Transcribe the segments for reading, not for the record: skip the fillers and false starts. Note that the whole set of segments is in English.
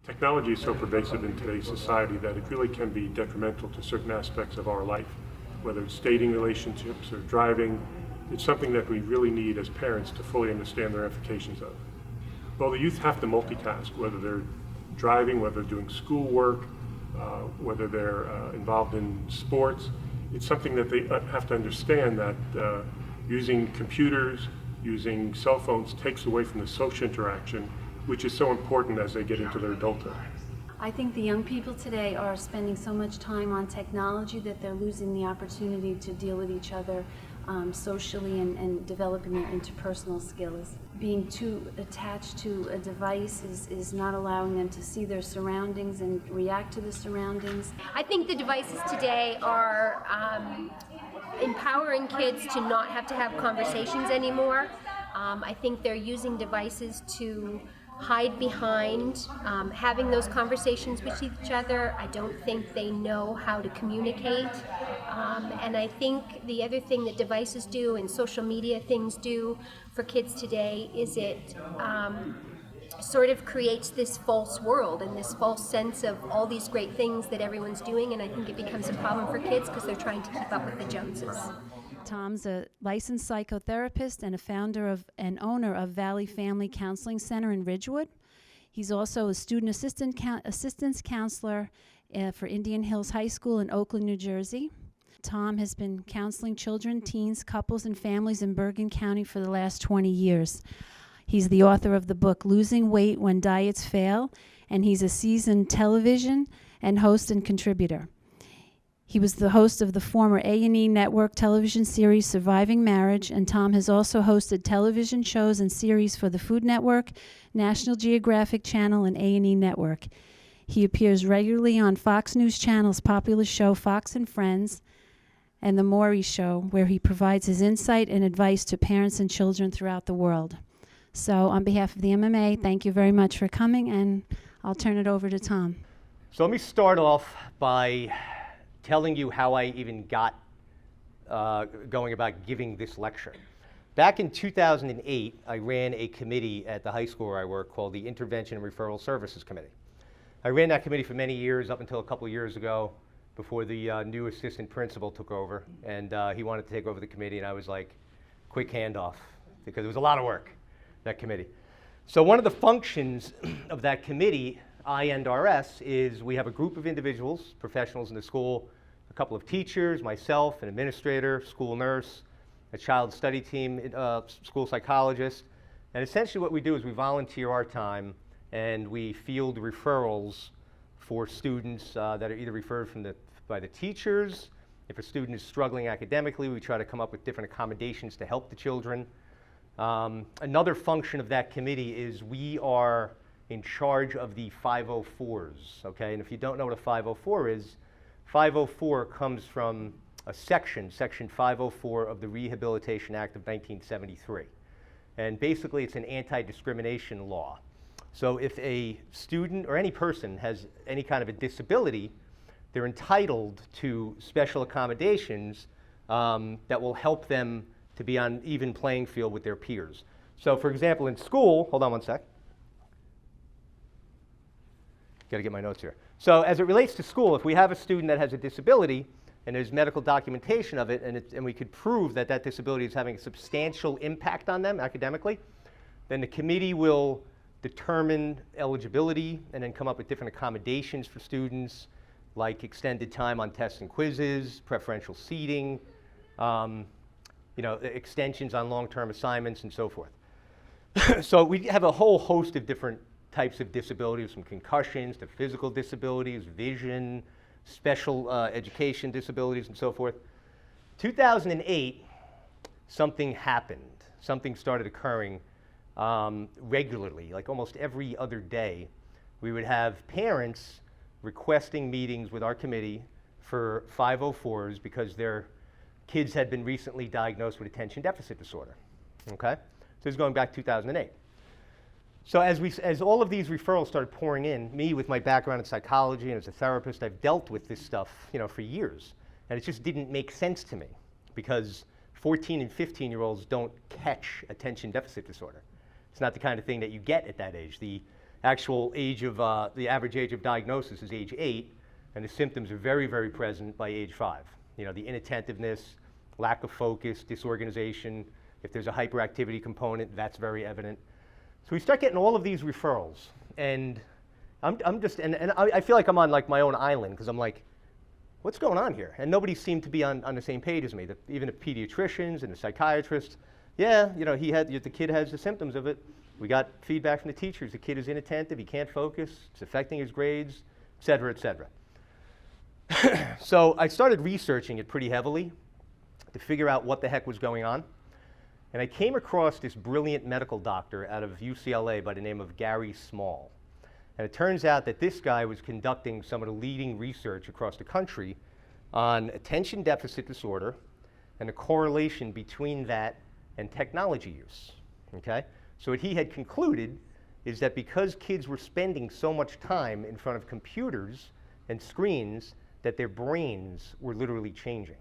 Technology is so pervasive in today's society that it really can be detrimental to certain aspects of our life, whether it's dating relationships or driving. It's something that we really need as parents to fully understand the ramifications of. Well, the youth have to multitask, whether they're driving, whether they're doing schoolwork, whether they're involved in sports. It's something that they have to understand that using computers, using cell phones takes away from the social interaction, which is so important as they get into their adulthood. I think the young people today are spending so much time on technology that they're losing the opportunity to deal with each other socially and developing their interpersonal skills. Being too attached to a device is not allowing them to see their surroundings and react to the surroundings. I think the devices today are empowering kids to not have to have conversations anymore. I think they're using devices to hide behind having those conversations with each other. I don't think they know how to communicate. And I think the other thing that devices do and social media things do for kids today is it sort of creates this false world and this false sense of all these great things that everyone's doing, and I think it becomes a problem for kids because they're trying to keep up with the Joneses. Tom's a licensed psychotherapist and a founder of and owner of Valley Family Counseling Center in Ridgewood. He's also a student assistance counselor for Indian Hills High School in Oakland, New Jersey. Tom has been counseling children, teens, couples, and families in Bergen County for the last 20 years. He's the author of the book Losing Weight When Diets Fail, and he's a seasoned television and host and contributor. He was the host of the former A&E network television series Surviving Marriage, and Tom has also hosted television shows and series for the Food Network, National Geographic Channel, and A&E Network. He appears regularly on Fox News Channel's popular show Fox and Friends and The Maury Show, where he provides his insight and advice to parents and children throughout the world. So on behalf of the MMA, thank you very much for coming, and I'll turn it over to Tom. So let me start off by telling you how I even got going about giving this lecture. Back in 2008, I ran a committee at the high school where I work called the Intervention and Referral Services Committee. I ran that committee for many years, up until a couple of years ago, before the new assistant principal took over, and he wanted to take over the committee, and I was like, quick handoff, because it was a lot of work, that committee. So one of the functions of that committee, INRS, is we have a group of individuals, professionals in the school, a couple of teachers, myself, an administrator, school nurse, a child study team, school psychologist, and essentially what we do is we volunteer our time and we field referrals for students that are either referred by the teachers. If a student is struggling academically, we try to come up with different accommodations to help the children. Another function of that committee is we are in charge of the 504s, okay? And if you don't know what a 504 is, 504 comes from a section 504 of the Rehabilitation Act of 1973. And basically it's an anti-discrimination law. So if a student or any person has any kind of a disability, they're entitled to special accommodations that will help them to be on even playing field with their peers. So for example, in school, hold on one sec. Got to get my notes here. So as it relates to school, if we have a student that has a disability and there's medical documentation of it, and we could prove that that disability is having a substantial impact on them academically, then the committee will determine eligibility and then come up with different accommodations for students, like extended time on tests and quizzes, preferential seating, extensions on long-term assignments, and so forth. So we have a whole host of different types of disabilities, from concussions to physical disabilities, vision, special education disabilities, and so forth. 2008, something happened. Something started occurring regularly, like almost every other day. We would have parents requesting meetings with our committee for 504s because their kids had been recently diagnosed with attention deficit disorder, okay? So this is going back 2008. So as all of these referrals started pouring in, me with my background in psychology and as a therapist, I've dealt with this stuff, for years. And it just didn't make sense to me because 14 and 15-year-olds don't catch attention deficit disorder. It's not the kind of thing that you get at that age. The actual age of, the average age of diagnosis is age 8, and the symptoms are very, very present by age 5. You know, the inattentiveness, lack of focus, disorganization. If there's a hyperactivity component, that's very evident. So we start getting all of these referrals, and I'm just, and I feel like I'm on like my own island, because I'm like, what's going on here? And nobody seemed to be on the same page as me. Even the pediatricians and the psychiatrists, yeah, you know, the kid has the symptoms of it. We got feedback from the teachers. The kid is inattentive, he can't focus, it's affecting his grades, et cetera, et cetera. So I started researching it pretty heavily to figure out what the heck was going on. And I came across this brilliant medical doctor out of UCLA by the name of Gary Small. And it turns out that this guy was conducting some of the leading research across the country on attention deficit disorder and the correlation between that and technology use, okay? So what he had concluded is that because kids were spending so much time in front of computers and screens, that their brains were literally changing,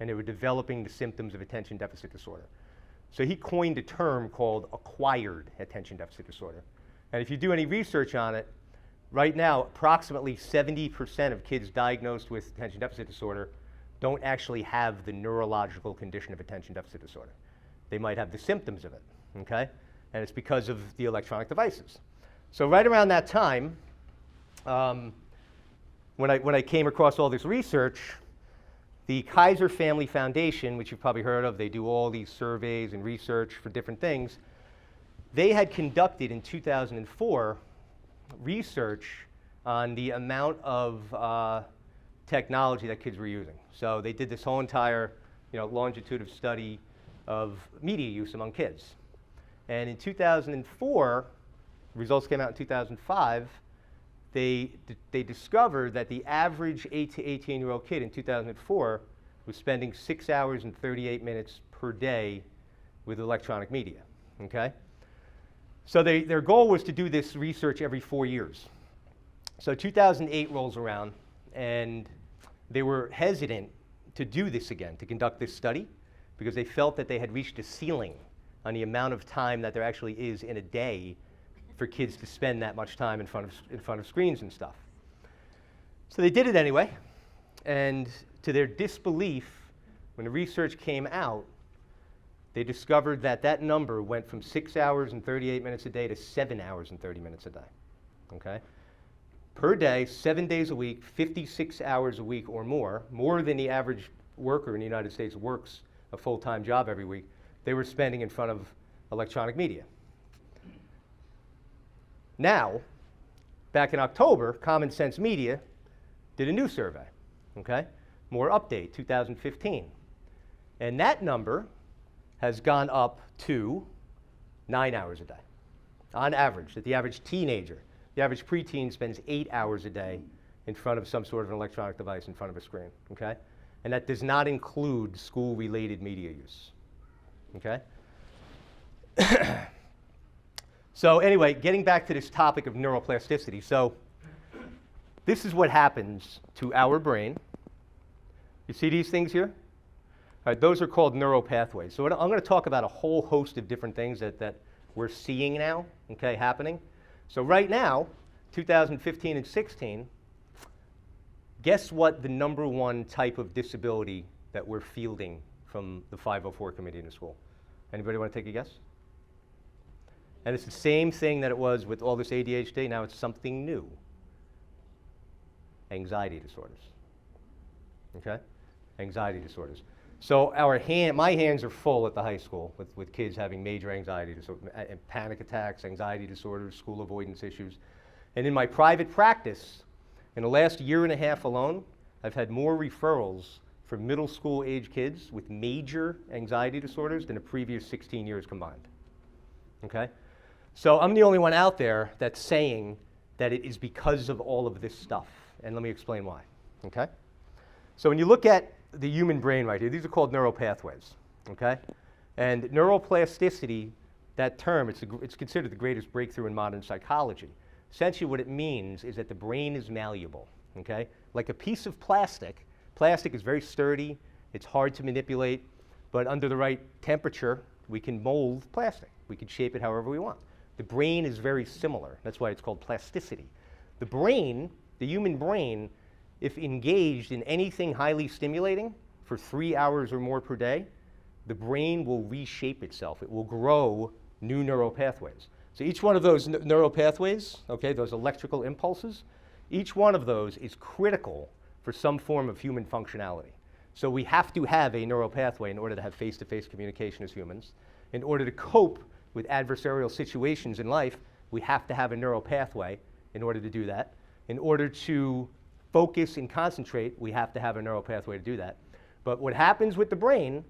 and they were developing the symptoms of attention deficit disorder. So he coined a term called acquired attention deficit disorder. And if you do any research on it, right now, approximately 70% of kids diagnosed with attention deficit disorder don't actually have the neurological condition of attention deficit disorder. They might have the symptoms of it, okay? And it's because of the electronic devices. So right around that time, when I came across all this research, the Kaiser Family Foundation, which you've probably heard of, they do all these surveys and research for different things. They had conducted in 2004 research on the amount of technology that kids were using. So they did this whole entire, you know, longitudinal study of media use among kids. And in 2004, results came out in 2005, they discovered that the average 8 to 18-year-old kid in 2004 was spending 6 hours and 38 minutes per day with electronic media, okay? So their goal was to do this research every 4 years. So 2008 rolls around, and they were hesitant to do this again, to conduct this study, because they felt that they had reached a ceiling on the amount of time that there actually is in a day for kids to spend that much time in front of screens and stuff. So they did it anyway, and to their disbelief, when the research came out, they discovered that that number went from 6 hours and 38 minutes a day to 7 hours and 30 minutes a day, okay? Per day, 7 days a week, 56 hours a week or more than the average worker in the United States works a full-time job every week, they were spending in front of electronic media. Now, back in October, Common Sense Media did a new survey, okay? More update, 2015. And that number has gone up to 9 hours a day, on average, that the average teenager, the average preteen spends 8 hours a day in front of some sort of an electronic device in front of a screen, okay? And that does not include school-related media use, okay? So anyway, getting back to this topic of neuroplasticity. So this is what happens to our brain. You see these things here? All right, those are called neural pathways. So I'm going to talk about a whole host of different things that we're seeing now, okay, happening. So right now, 2015 and 16, guess what the #1 type of disability that we're fielding from the 504 committee in the school? Anybody want to take a guess? And it's the same thing that it was with all this ADHD. Now it's something new. Anxiety disorders. Okay? Anxiety disorders. So my hands are full at the high school with kids having major anxiety disorders, panic attacks, anxiety disorders, school avoidance issues. And in my private practice, in the last year and a half alone, I've had more referrals for middle school age kids with major anxiety disorders than the previous 16 years combined. Okay? So I'm the only one out there that's saying that it is because of all of this stuff. And let me explain why, okay? So when you look at the human brain right here, these are called neural pathways, okay? And neuroplasticity, that term, it's considered the greatest breakthrough in modern psychology. Essentially what it means is that the brain is malleable, okay? Like a piece of plastic. Plastic is very sturdy, it's hard to manipulate, but under the right temperature, we can mold plastic. We can shape it however we want. The brain is very similar. That's why it's called plasticity. The brain, the human brain, if engaged in anything highly stimulating for 3 hours or more per day, the brain will reshape itself. It will grow new neural pathways. So each one of those neural pathways, okay, those electrical impulses, each one of those is critical for some form of human functionality. So we have to have a neural pathway in order to have face-to-face communication as humans. In order to cope with adversarial situations in life, we have to have a neural pathway in order to do that. In order to focus and concentrate, we have to have a neural pathway to do that. But what happens with the brain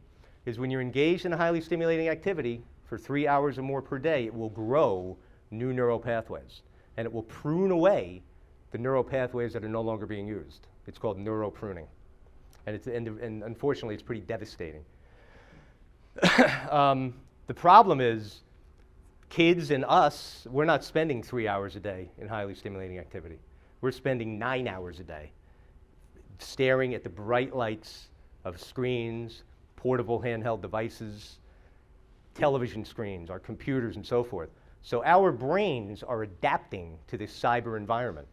is when you're engaged in a highly stimulating activity for 3 hours or more per day, it will grow new neural pathways. And it will prune away the neural pathways that are no longer being used. It's called neuropruning. And unfortunately, it's pretty devastating. The problem is kids and us, we're not spending 3 hours a day in highly stimulating activity. We're spending 9 hours a day staring at the bright lights of screens, portable handheld devices, television screens, our computers, and so forth. So our brains are adapting to this cyber environment.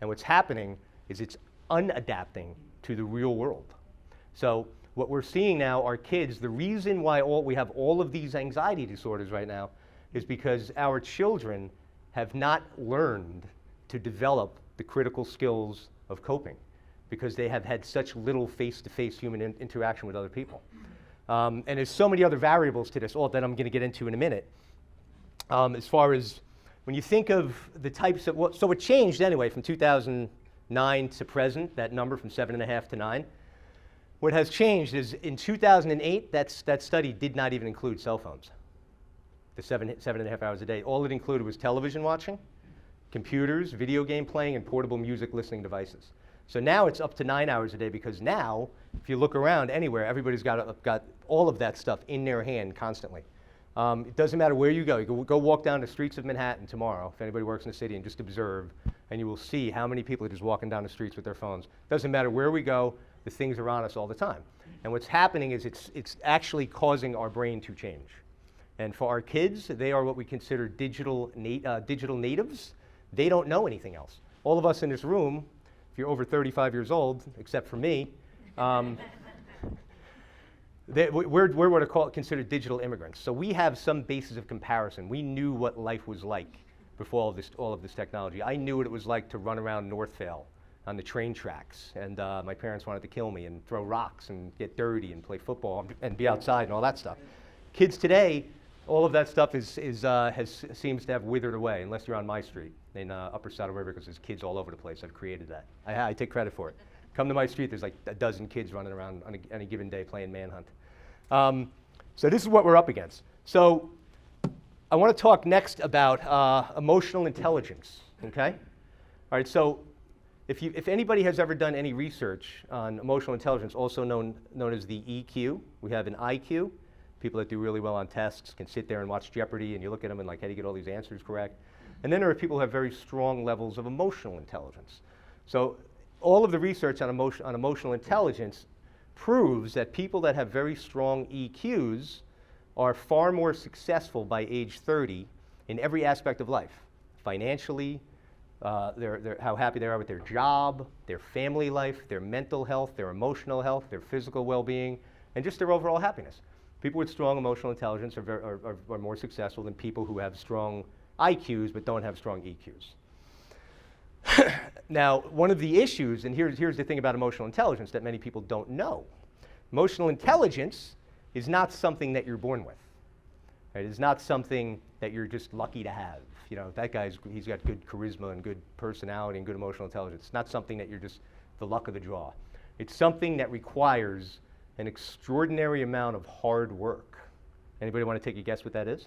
And what's happening is it's unadapting to the real world. So what we're seeing now are kids, the reason why we have all of these anxiety disorders right now is because our children have not learned to develop the critical skills of coping because they have had such little face-to-face human interaction with other people. And there's so many other variables to this, all that I'm going to get into in a minute. As far as when you think of the types of, so it changed anyway from 2009 to present, that number from 7.5 to 9. What has changed is in 2008, that study did not even include cell phones, the 7.5 hours a day. All it included was television watching, computers, video game playing, and portable music listening devices. So now it's up to 9 hours a day because now, if you look around anywhere, everybody's got all of that stuff in their hand constantly. It doesn't matter where you go. You can go walk down the streets of Manhattan tomorrow, if anybody works in the city, and just observe, and you will see how many people are just walking down the streets with their phones. Doesn't matter where we go, the things are on us all the time. And what's happening is it's actually causing our brain to change. And for our kids, they are what we consider digital natives. They don't know anything else. All of us in this room, if you're over 35 years old, except for me, we're what are considered digital immigrants. So we have some basis of comparison. We knew what life was like before all of this technology. I knew what it was like to run around Northvale on the train tracks, and my parents wanted to kill me and throw rocks and get dirty and play football and be outside and all that stuff. Kids today, all of that stuff seems to have withered away, unless you're on my street in Upper Saddle River, because there's kids all over the place. I've created that. I take credit for it. Come to my street, there's like a dozen kids running around on any given day playing manhunt. So this is what we're up against. So I want to talk next about emotional intelligence, okay? All right, so if anybody has ever done any research on emotional intelligence, also known as the EQ, we have an IQ. People that do really well on tests can sit there and watch Jeopardy, and you look at them and like, how do you get all these answers correct? And then there are people who have very strong levels of emotional intelligence. So all of the research on emotional intelligence proves that people that have very strong EQs are far more successful by age 30 in every aspect of life. Financially, how happy they are with their job, their family life, their mental health, their emotional health, their physical well-being, and just their overall happiness. People with strong emotional intelligence are more successful than people who have strong IQs but don't have strong EQs. Now, one of the issues, and here's the thing about emotional intelligence that many people don't know. Emotional intelligence is not something that you're born with. Right? It's not something that you're just lucky to have. You know, that he's got good charisma and good personality and good emotional intelligence. It's not something that you're just the luck of the draw. It's something that requires an extraordinary amount of hard work. Anybody want to take a guess what that is?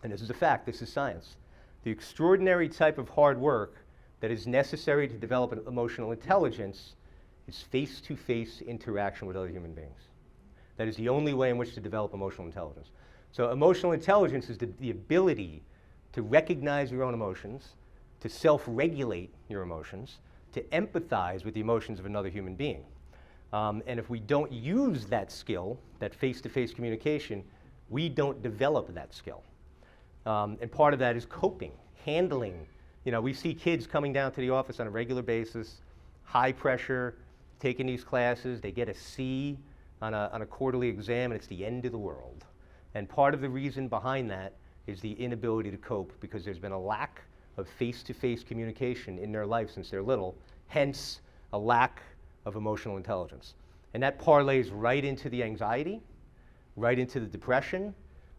And this is a fact, this is science. The extraordinary type of hard work that is necessary to develop an emotional intelligence is face-to-face interaction with other human beings. That is the only way in which to develop emotional intelligence. So emotional intelligence is the ability to recognize your own emotions, to self-regulate your emotions, to empathize with the emotions of another human being. And if we don't use that skill, that face-to-face communication, we don't develop that skill. And part of that is coping, handling. You know, we see kids coming down to the office on a regular basis, high pressure, taking these classes, they get a C on a quarterly exam, and it's the end of the world. And part of the reason behind that is the inability to cope, because there's been a lack of face-to-face communication in their life since they're little, hence a lack of emotional intelligence. And that parlays right into the anxiety, right into the depression,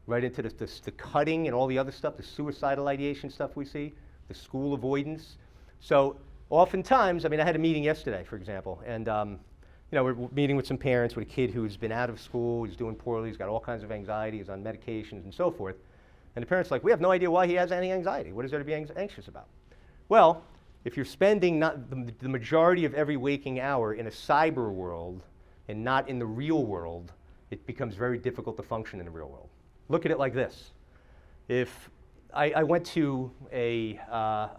right into the cutting and all the other stuff, the suicidal ideation stuff we see, the school avoidance. So oftentimes, I mean, I had a meeting yesterday, for example, and you know, we're meeting with some parents with a kid who's been out of school, he's doing poorly, he's got all kinds of anxiety, he's on medications and so forth. And the parents are like, we have no idea why he has any anxiety. What is there to be anxious about? Well, if you're spending the majority of every waking hour in a cyber world and not in the real world, it becomes very difficult to function in the real world. Look at it like this. If I went to a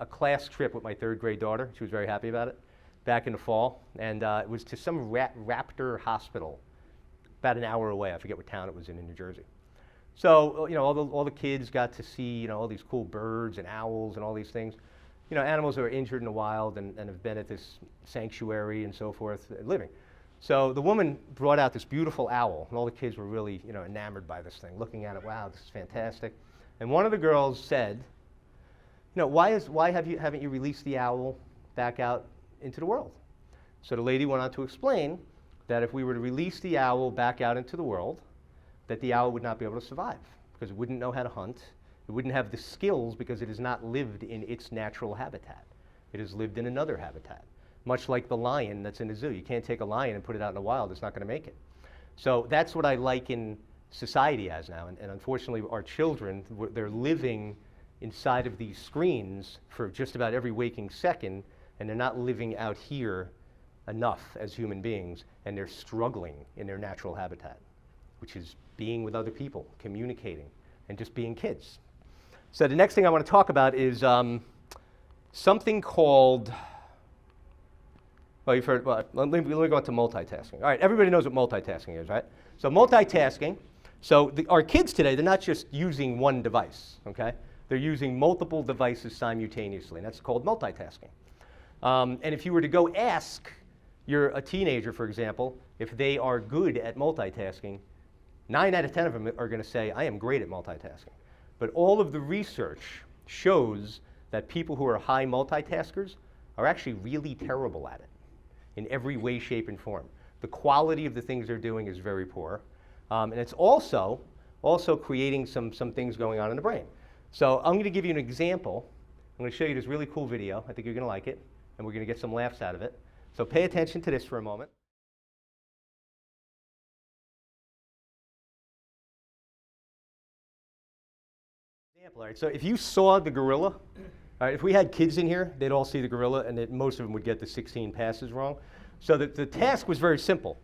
class trip with my 3rd grade daughter, she was very happy about it, back in the fall, and it was to some raptor hospital, about an hour away. I forget what town it was in New Jersey. So, you know, all the kids got to see, you know, all these cool birds and owls and all these things. You know, animals that are injured in the wild and have been at this sanctuary and so forth, living. So the woman brought out this beautiful owl, and all the kids were really, you know, enamored by this thing, looking at it. Wow, this is fantastic. And one of the girls said, you know, why haven't you released the owl back out into the world? So the lady went on to explain that if we were to release the owl back out into the world, that the owl would not be able to survive, because it wouldn't know how to hunt. It wouldn't have the skills because it has not lived in its natural habitat. It has lived in another habitat. Much like the lion that's in a zoo. You can't take a lion and put it out in the wild. It's not going to make it. So that's what I liken society as now. And unfortunately, our children, they're living inside of these screens for just about every waking second, and they're not living out here enough as human beings, and they're struggling in their natural habitat, which is being with other people, communicating, and just being kids. So the next thing I want to talk about is something called, well, you've heard, well, let me go on to multitasking. All right, everybody knows what multitasking is, right? So multitasking, our kids today, they're not just using one device, okay? They're using multiple devices simultaneously, and that's called multitasking. And if you were to go ask a teenager, for example, if they are good at multitasking, 9 out of 10 of them are going to say, I am great at multitasking. But all of the research shows that people who are high multitaskers are actually really terrible at it in every way, shape, and form. The quality of the things they're doing is very poor. And it's also creating some things going on in the brain. So I'm going to give you an example. I'm going to show you this really cool video. I think you're going to like it, and we're going to get some laughs out of it. So pay attention to this for a moment. All right, so if you saw the gorilla, all right, if we had kids in here, they'd all see the gorilla, and most of them would get the 16 passes wrong. So the task was very simple.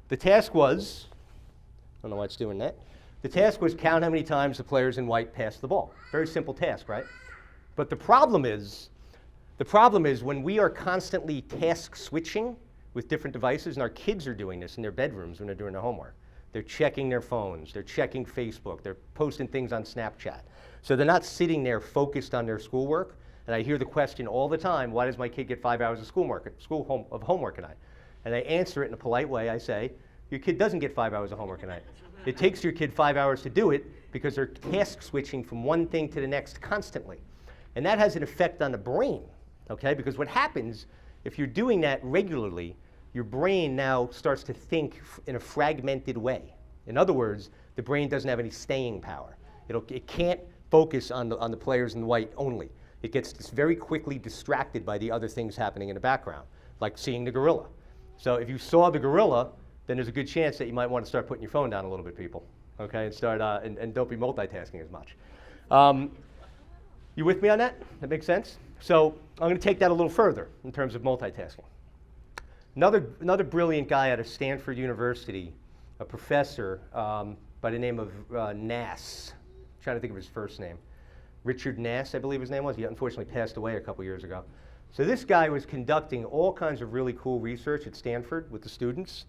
The task was, I don't know why it's doing that. The task was count how many times the players in white passed the ball. Very simple task, right? But the problem is when we are constantly task switching with different devices, and our kids are doing this in their bedrooms when they're doing their homework. They're checking their phones, they're checking Facebook, they're posting things on Snapchat. So they're not sitting there focused on their schoolwork. And I hear the question all the time, why does my kid get 5 hours of homework a night? And I answer it in a polite way. I say, your kid doesn't get 5 hours of homework a night. It takes your kid 5 hours to do it because they're task switching from one thing to the next constantly. And that has an effect on the brain, okay? Because what happens, if you're doing that regularly, your brain now starts to think in a fragmented way. In other words, the brain doesn't have any staying power. It can't focus on the players in white only. It gets very quickly distracted by the other things happening in the background, like seeing the gorilla. So if you saw the gorilla, then there's a good chance that you might want to start putting your phone down a little bit, people, okay, and start and don't be multitasking as much. You with me on that? That makes sense? So I'm going to take that a little further in terms of multitasking. Another brilliant guy out of Stanford University, a professor by the name of Nass. I'm trying to think of his first name. Richard Nass, I believe his name was. He unfortunately passed away a couple years ago. So this guy was conducting all kinds of really cool research at Stanford with the students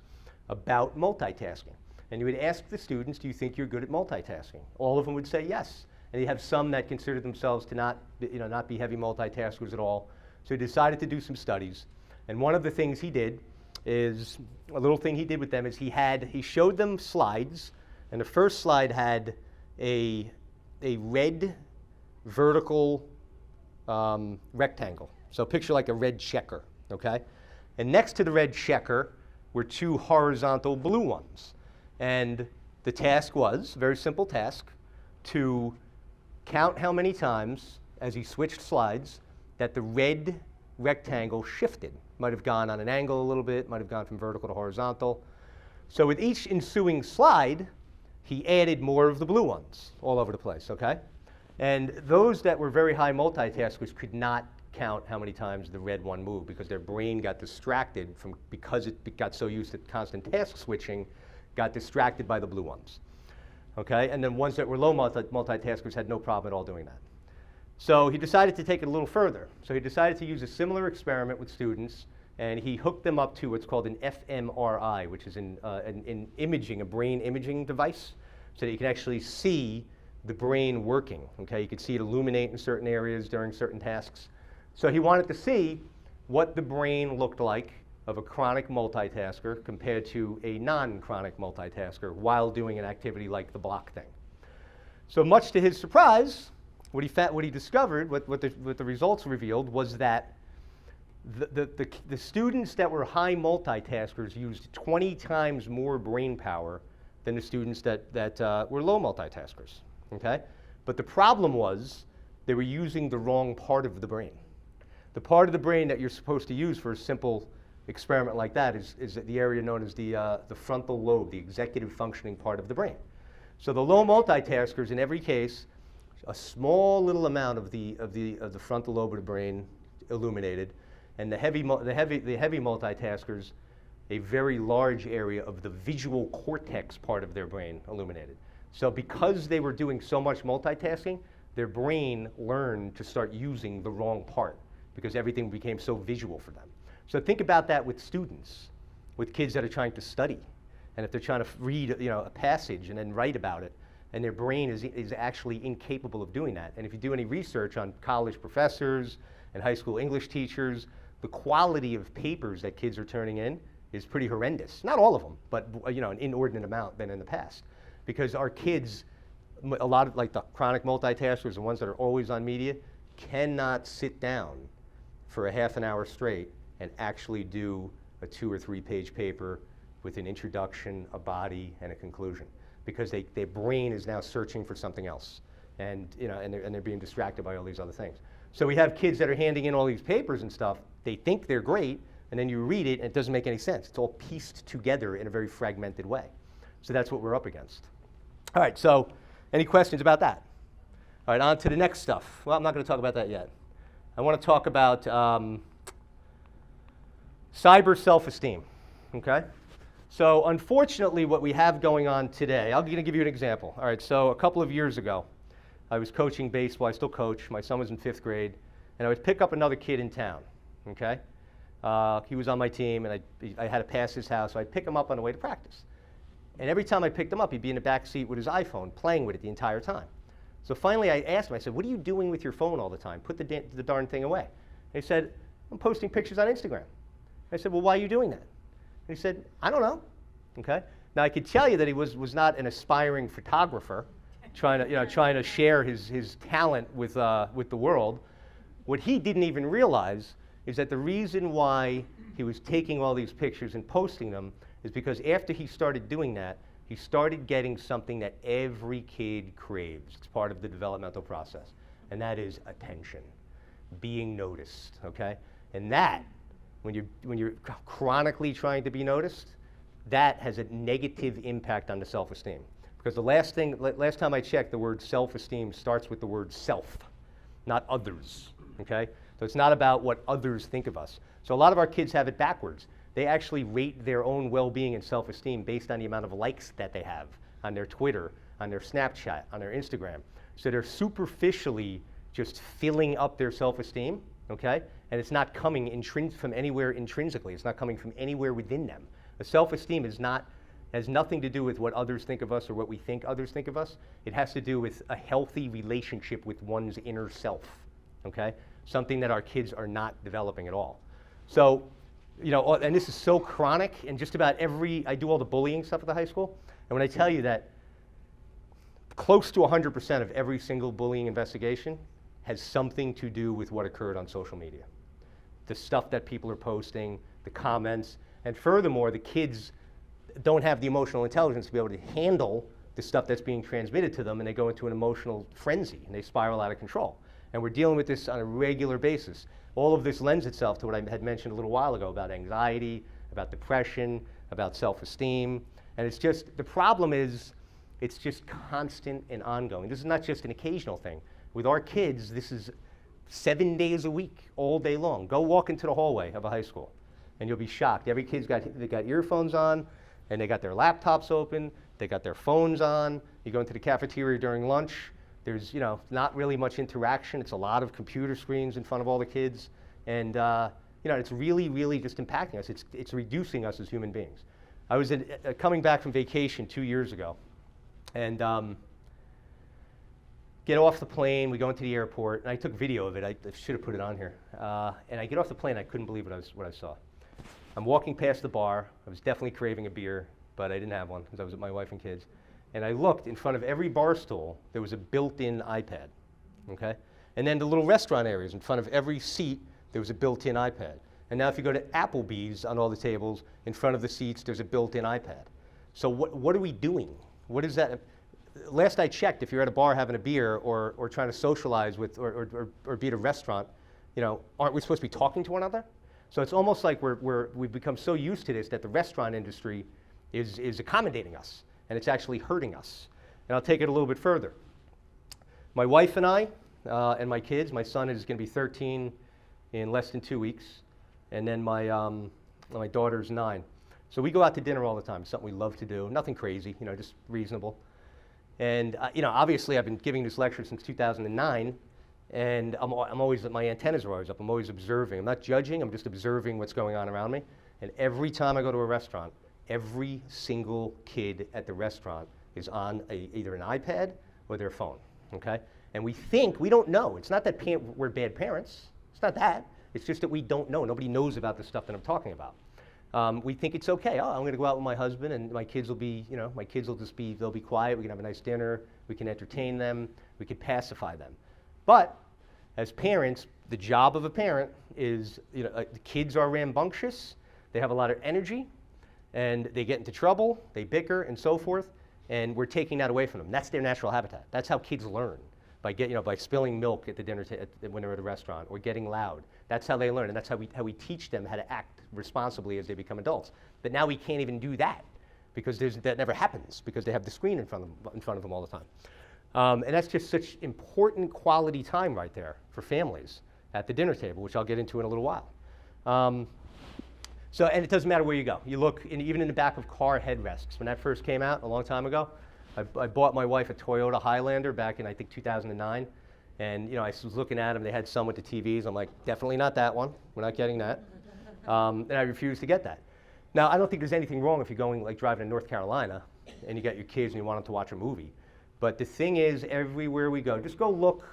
about multitasking. And you would ask the students, do you think you're good at multitasking? All of them would say yes. And you have some that consider themselves to not be heavy multitaskers at all. So he decided to do some studies. And one of the things he did is, a little thing he did with them is he showed them slides. And the first slide had a red vertical rectangle. So picture like a red checker, okay? And next to the red checker were two horizontal blue ones. And the task was, very simple task, to count how many times, as he switched slides, that the red rectangle shifted. Might have gone on an angle a little bit, might have gone from vertical to horizontal. So with each ensuing slide, he added more of the blue ones all over the place, okay? And those that were very high multitaskers could not count how many times the red one moved because their brain got distracted because it got so used to constant task switching, got distracted by the blue ones. Okay? And then ones that were low multitaskers had no problem at all doing that. So he decided to take it a little further. So he decided to use a similar experiment with students, and he hooked them up to what's called an fMRI, which is an imaging, a brain imaging device, so that you can actually see the brain working. Okay? You could see it illuminate in certain areas during certain tasks. So he wanted to see what the brain looked like of a chronic multitasker compared to a non-chronic multitasker while doing an activity like the block thing. So much to his surprise, what he discovered, what the results revealed, was that the students that were high multitaskers used 20 times more brain power than the students that were low multitaskers. Okay? But the problem was they were using the wrong part of the brain. The part of the brain that you're supposed to use for a simple experiment like that is the area known as the frontal lobe, the executive functioning part of the brain. So the low multitaskers, in every case, a small little amount of the frontal lobe of the brain illuminated, and the heavy multitaskers, a very large area of the visual cortex part of their brain illuminated. So because they were doing so much multitasking, their brain learned to start using the wrong part because everything became so visual for them. So think about that with students, with kids that are trying to study. And if they're trying to read a passage and then write about it, and their brain is actually incapable of doing that. And if you do any research on college professors and high school English teachers, the quality of papers that kids are turning in is pretty horrendous. Not all of them, but an inordinate amount than in the past. Because our kids, a lot of like the chronic multitaskers, the ones that are always on media, cannot sit down for a half an hour straight and actually do a 2 or 3 page paper with an introduction, a body, and a conclusion, because their brain is now searching for something else, and they're being distracted by all these other things. So we have kids that are handing in all these papers and stuff. They think they're great, and then you read it, and it doesn't make any sense. It's all pieced together in a very fragmented way. So that's what we're up against. All right. So any questions about that? All right. On to the next stuff. Well, I'm not going to talk about that yet. I want to talk about cyber self-esteem. Okay. So unfortunately, what we have going on today, I'm going to give you an example. All right, so a couple of years ago, I was coaching baseball. I still coach. My son was in 5th grade, and I would pick up another kid in town, okay? He was on my team, and I had to pass his house, so I'd pick him up on the way to practice. And every time I picked him up, he'd be in the back seat with his iPhone, playing with it the entire time. So finally, I asked him, I said, what are you doing with your phone all the time? Put the darn thing away. And he said, I'm posting pictures on Instagram. I said, well, why are you doing that? And he said, I don't know. Okay. Now I could tell you that he was not an aspiring photographer, trying to share his talent with the world. What he didn't even realize is that the reason why he was taking all these pictures and posting them is because after he started doing that, he started getting something that every kid craves. It's part of the developmental process, and that is attention, being noticed. Okay. And that, when you're chronically trying to be noticed, that has a negative impact on the self-esteem. Because the last time I checked, the word self-esteem starts with the word self, not others. Okay? So it's not about what others think of us. So a lot of our kids have it backwards. They actually rate their own well-being and self-esteem based on the amount of likes that they have on their Twitter, on their Snapchat, on their Instagram. So they're superficially just filling up their self-esteem. Okay? And it's not coming from anywhere intrinsically. It's not coming from anywhere within them. The self-esteem is not It has nothing to do with what others think of us or what we think others think of us. It has to do with a healthy relationship with one's inner self, okay? Something that our kids are not developing at all. So, you know, and this is so chronic, and just about I do all the bullying stuff at the high school, and when I tell you that close to 100% of every single bullying investigation has something to do with what occurred on social media. The stuff that people are posting, the comments, and furthermore, the kids don't have the emotional intelligence to be able to handle the stuff that's being transmitted to them, and they go into an emotional frenzy, and they spiral out of control. And we're dealing with this on a regular basis. All of this lends itself to what I had mentioned a little while ago about anxiety, about depression, about self-esteem. And it's just, the problem is, it's just constant and ongoing. This is not just an occasional thing. With our kids, this is 7 days a week, all day long. Go walk into the hallway of a high school, and you'll be shocked. Every kid's got earphones on, and they got their laptops open, they got their phones on. You go into the cafeteria during lunch, there's, you know, not really much interaction. It's a lot of computer screens in front of all the kids. And, you know, it's really, really just impacting us. It's reducing us as human beings. I was coming back from vacation 2 years ago, and get off the plane, we go into the airport, and I took video of it. I should have put it on here. And I get off the plane, I couldn't believe what I saw. I'm walking past the bar. I was definitely craving a beer, but I didn't have one because I was with my wife and kids. And I looked in front of every bar stool, there was a built-in iPad, okay? And then the little restaurant areas, in front of every seat, there was a built-in iPad. And now if you go to Applebee's, on all the tables, in front of the seats, there's a built-in iPad. So what are we doing? What is that? Last I checked, if you're at a bar having a beer or trying to socialize with or be at a restaurant, you know, aren't we supposed to be talking to one another? So it's almost like we've become so used to this that the restaurant industry is accommodating us, and it's actually hurting us. And I'll take it a little bit further. My wife and I and my kids, my son is going to be 13 in less than 2 weeks, and then my daughter's 9. So we go out to dinner all the time. It's something we love to do. Nothing crazy, you know, just reasonable. And you know, obviously I've been giving this lecture since 2009, and I'm always, my antennas are always up. I'm always observing. I'm not judging, I'm just observing what's going on around me. And every time I go to a restaurant, every single kid at the restaurant is on either an iPad or their phone, okay? And we don't know. It's not that we're bad parents. It's not that. It's just that we don't know. Nobody knows about the stuff that I'm talking about. We think it's okay. Oh, I'm going to go out with my husband, and my kids will be, you know, they'll be quiet. We can have a nice dinner. We can entertain them. We can pacify them. But as parents, the job of a parent is, you know, the kids are rambunctious. They have a lot of energy, and they get into trouble. They bicker and so forth, and we're taking that away from them. That's their natural habitat. That's how kids learn, by spilling milk at the dinner when they're at a restaurant, or getting loud. That's how they learn, and that's how we teach them how to act responsibly as they become adults. But now we can't even do that because that never happens because they have the screen in front of them all the time. And that's just such important quality time right there for families at the dinner table, which I'll get into in a little while. And it doesn't matter where you go. You look, even in the back of car headrests. When that first came out a long time ago, I bought my wife a Toyota Highlander back in, I think, 2009. And, you know, I was looking at them. They had some with the TVs. I'm like, definitely not that one. We're not getting that. And I refused to get that. Now, I don't think there's anything wrong if you're going, like, driving to North Carolina and you got your kids and you want them to watch a movie. But the thing is, everywhere we go, just go look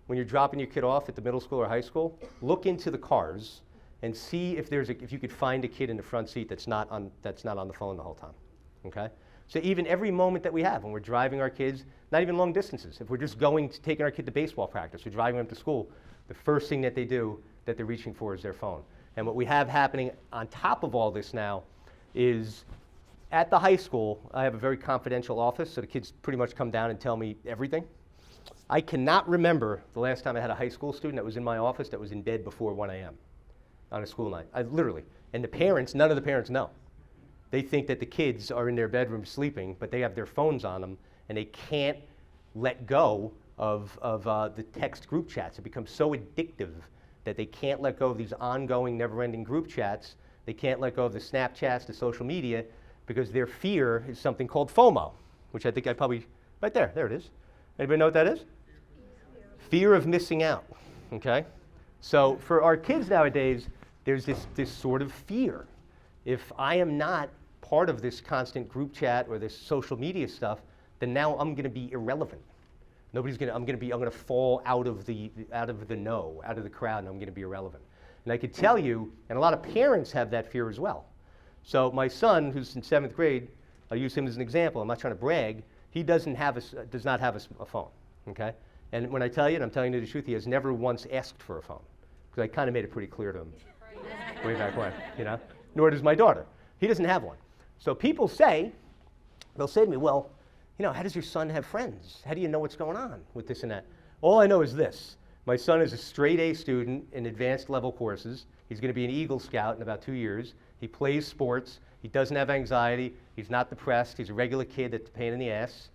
when you're dropping your kid off at the middle school or high school. Look into the cars and see if you could find a kid in the front seat that's not on the phone the whole time. Okay? So even every moment that we have when we're driving our kids, not even long distances, if we're just taking our kid to baseball practice or driving them to school, the first thing that they do that they're reaching for is their phone. And what we have happening on top of all this now is at the high school, I have a very confidential office, so the kids pretty much come down and tell me everything. I cannot remember the last time I had a high school student that was in my office that was in bed before 1 a.m. on a school night. Literally. And the parents, none of the parents know. They think that the kids are in their bedroom sleeping, but they have their phones on them, and they can't let go of the text group chats. It becomes so addictive that they can't let go of these ongoing, never-ending group chats. They can't let go of the Snapchats, the social media, because their fear is something called FOMO, which I think right there it is. Anybody know what that is? Fear of missing out, okay? So for our kids nowadays, there's this sort of fear. If I am not part of this constant group chat or this social media stuff, then now I'm going to be irrelevant. I'm going to fall out of the know, out of the crowd, and I'm going to be irrelevant. And I could tell you, and a lot of parents have that fear as well. So my son, who's in 7th grade, I'll use him as an example. I'm not trying to brag. He does not have a phone, okay? And when I tell you, and I'm telling you the truth, he has never once asked for a phone, because I kind of made it pretty clear to him way back when, you know? Nor does my daughter. He doesn't have one. So people they'll say to me, well, you know, how does your son have friends? How do you know what's going on with this and that? All I know is this. My son is a straight A student in advanced level courses. He's going to be an Eagle Scout in about 2 years. He plays sports. He doesn't have anxiety. He's not depressed. He's a regular kid that's a pain in the ass.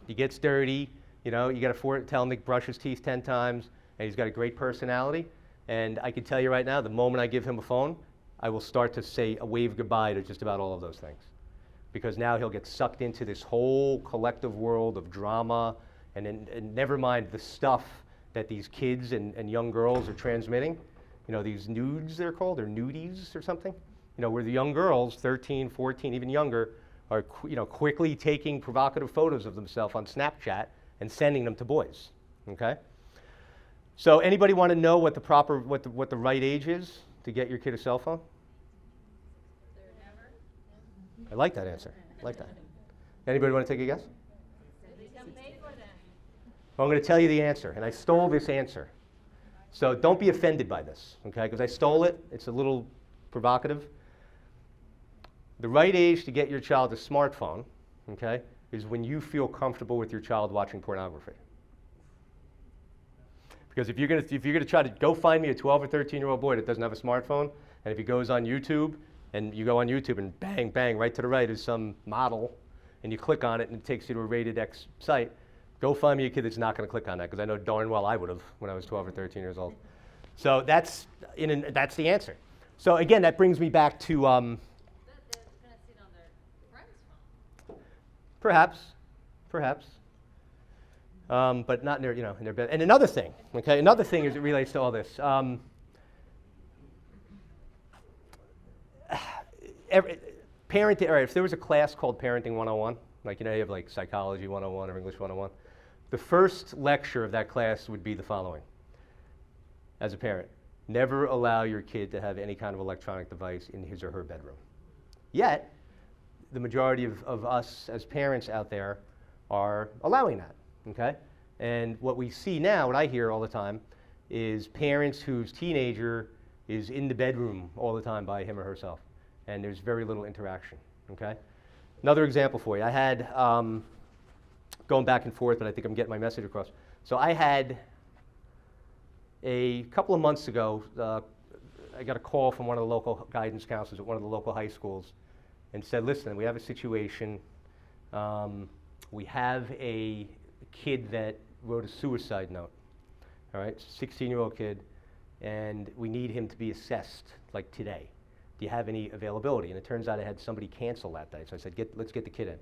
He gets dirty. You know, you got to tell him to brush his teeth 10 times. And he's got a great personality. And I can tell you right now, the moment I give him a phone, I will start to wave goodbye to just about all of those things. Because now he'll get sucked into this whole collective world of drama, and never mind the stuff that these kids and young girls are transmitting. You know, these nudes, they're called, or nudies or something. You know, where the young girls, 13, 14, even younger, are quickly taking provocative photos of themselves on Snapchat and sending them to boys. Okay. So anybody want to know what the right age is to get your kid a cell phone? I like that answer. I like that. Anybody want to take a guess? Well, I'm going to tell you the answer, and I stole this answer. So don't be offended by this, okay? Because I stole it. It's a little provocative. The right age to get your child a smartphone, okay, is when you feel comfortable with your child watching pornography. Because if you're going to try to go find me a 12 or 13-year-old boy that doesn't have a smartphone, and if he goes on YouTube, and you go on YouTube and bang, bang, right to the right is some model, and you click on it and it takes you to a rated X site, go find me a kid that's not going to click on that, because I know darn well I would have when I was 12 or 13 years old. So that's the answer. So again, that brings me back to They're going to see it on their friend's phone. perhaps, but not in their bed. And another thing as it relates to all this. Parenting, all right, if there was a class called Parenting 101, like, you know, you have like Psychology 101 or English 101, the first lecture of that class would be the following. As a parent, never allow your kid to have any kind of electronic device in his or her bedroom. Yet, the majority of us as parents out there are allowing that, okay? And what we see now, what I hear all the time, is parents whose teenager is in the bedroom all the time by him or herself. And there's very little interaction, okay? Another example for you. I had, going back and forth, but I think I'm getting my message across. So I had, a couple of months ago, I got a call from one of the local guidance counselors at one of the local high schools and said, listen, we have a situation. We have a kid that wrote a suicide note, all right? 16-year-old kid, and we need him to be assessed, like today. Do you have any availability? And it turns out I had somebody cancel that day. So I said, let's get the kid in.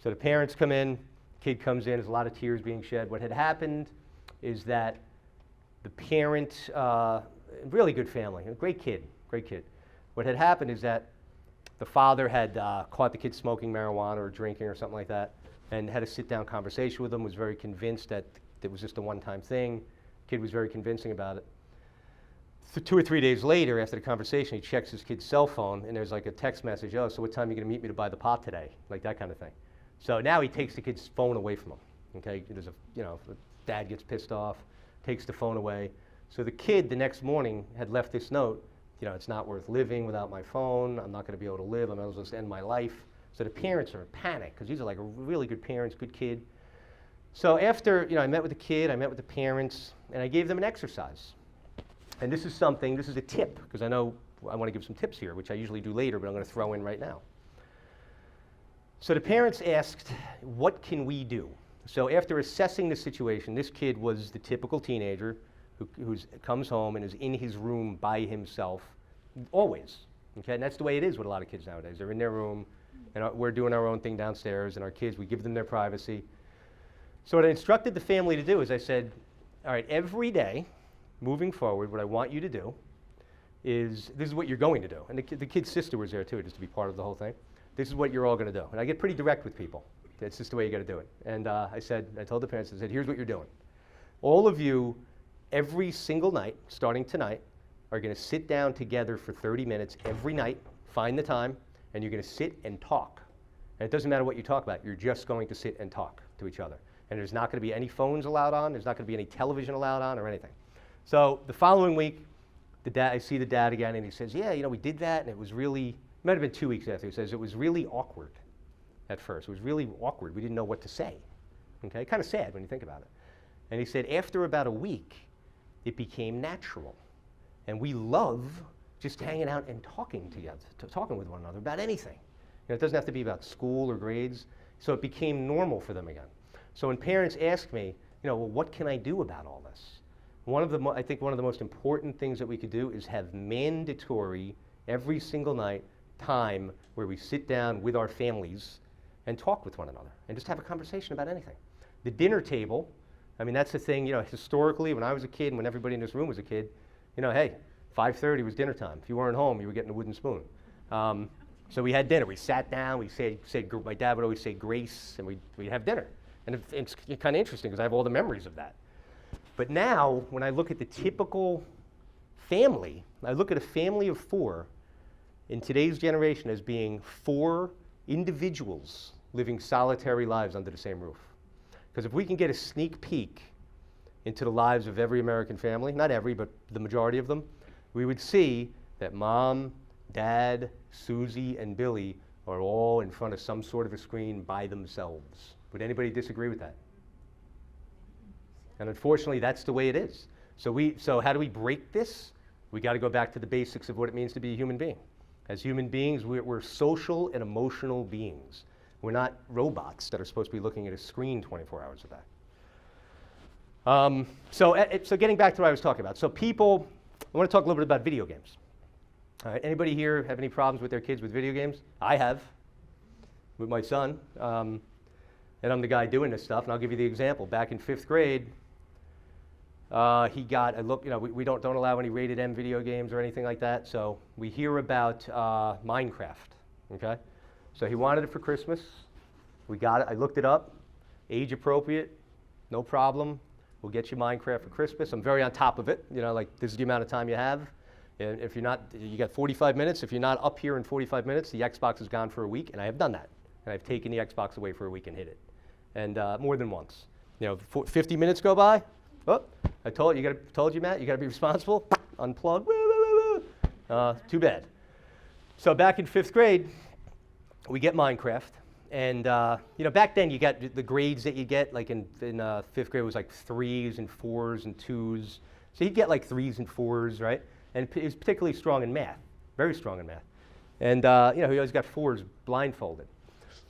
So the parents come in, kid comes in, there's a lot of tears being shed. What had happened is that the parent, really good family, a great kid. What had happened is that the father had caught the kid smoking marijuana or drinking or something like that, and had a sit-down conversation with him, was very convinced that it was just a one-time thing. Kid was very convincing about it. 2 or 3 days later, after the conversation, he checks his kid's cell phone, and there's like a text message, oh, so what time are you going to meet me to buy the pot today? Like that kind of thing. So now he takes the kid's phone away from him, okay? There's the dad gets pissed off, takes the phone away. So the kid the next morning had left this note, it's not worth living without my phone, I'm not going to be able to live, I might as well just end my life. So the parents are in panic, because these are like really good parents, good kid. So after, I met with the kid, I met with the parents, and I gave them an exercise. And this is a tip, because I know I want to give some tips here, which I usually do later, but I'm going to throw in right now. So the parents asked, what can we do? So after assessing the situation, this kid was the typical teenager who comes home and is in his room by himself, always. Okay, and that's the way it is with a lot of kids nowadays. They're in their room, and we're doing our own thing downstairs, and our kids, we give them their privacy. So what I instructed the family to do is I said, all right, every day, moving forward, what I want you to do is, this is what you're going to do. And the kid's sister was there too, just to be part of the whole thing. this is what you're all going to do. And I get pretty direct with people. It's just the way you got to do it. And I told the parents, I said, here's what you're doing. All of you, every single night, starting tonight, are going to sit down together for 30 minutes every night, find the time, and you're going to sit and talk. And it doesn't matter what you talk about. You're just going to sit and talk to each other. And there's not going to be any phones allowed on. There's not going to be any television allowed on or anything. So the following week, I see the dad again, and he says, yeah, we did that, and it was really, it might have been 2 weeks after. He says, it was really awkward at first. It was really awkward. We didn't know what to say. Okay, kind of sad when you think about it. And he said, after about a week, it became natural. And we love just hanging out and talking together, talking with one another about anything. It doesn't have to be about school or grades. So it became normal for them again. So when parents ask me, well, what can I do about all this? I think one of the most important things that we could do is have mandatory, every single night, time where we sit down with our families and talk with one another and just have a conversation about anything. The dinner table, that's the thing, historically, when I was a kid and when everybody in this room was a kid, hey, 5:30 was dinner time. If you weren't home, you were getting a wooden spoon. So we had dinner. We sat down. My dad would always say grace, and we'd have dinner. And it's kind of interesting because I have all the memories of that. But now, when I look at the typical family, I look at a family of 4 in today's generation as being 4 individuals living solitary lives under the same roof. Because if we can get a sneak peek into the lives of every American family, not every, but the majority of them, we would see that mom, dad, Susie, and Billy are all in front of some sort of a screen by themselves. Would anybody disagree with that? And unfortunately, that's the way it is. So how do we break this? We got to go back to the basics of what it means to be a human being. As human beings, we're social and emotional beings. We're not robots that are supposed to be looking at a screen 24 hours a day. So getting back to what I was talking about. So people, I want to talk a little bit about video games. All right, anybody here have any problems with their kids with video games? I have, with my son. And I'm the guy doing this stuff, and I'll give you the example. Back in 5th grade, he got, we don't allow any rated M video games or anything like that, so we hear about Minecraft, okay? So he wanted it for Christmas. We got it. I looked it up. Age appropriate, no problem. We'll get you Minecraft for Christmas. I'm very on top of it. This is the amount of time you have. And if you're not, you got 45 minutes. If you're not up here in 45 minutes, the Xbox is gone for a week, and I have done that. And I've taken the Xbox away for a week and hit it. And more than once. 50 minutes go by. Oh, I told you, Matt, you got to be responsible. Unplug. Too bad. So back in 5th grade, we get Minecraft. And back then you got the grades that you get, like in 5th grade was like 3s and 4s and 2s. So you'd get like 3s and 4s, right? And he was particularly strong in math, very strong in math. And he always got 4s blindfolded.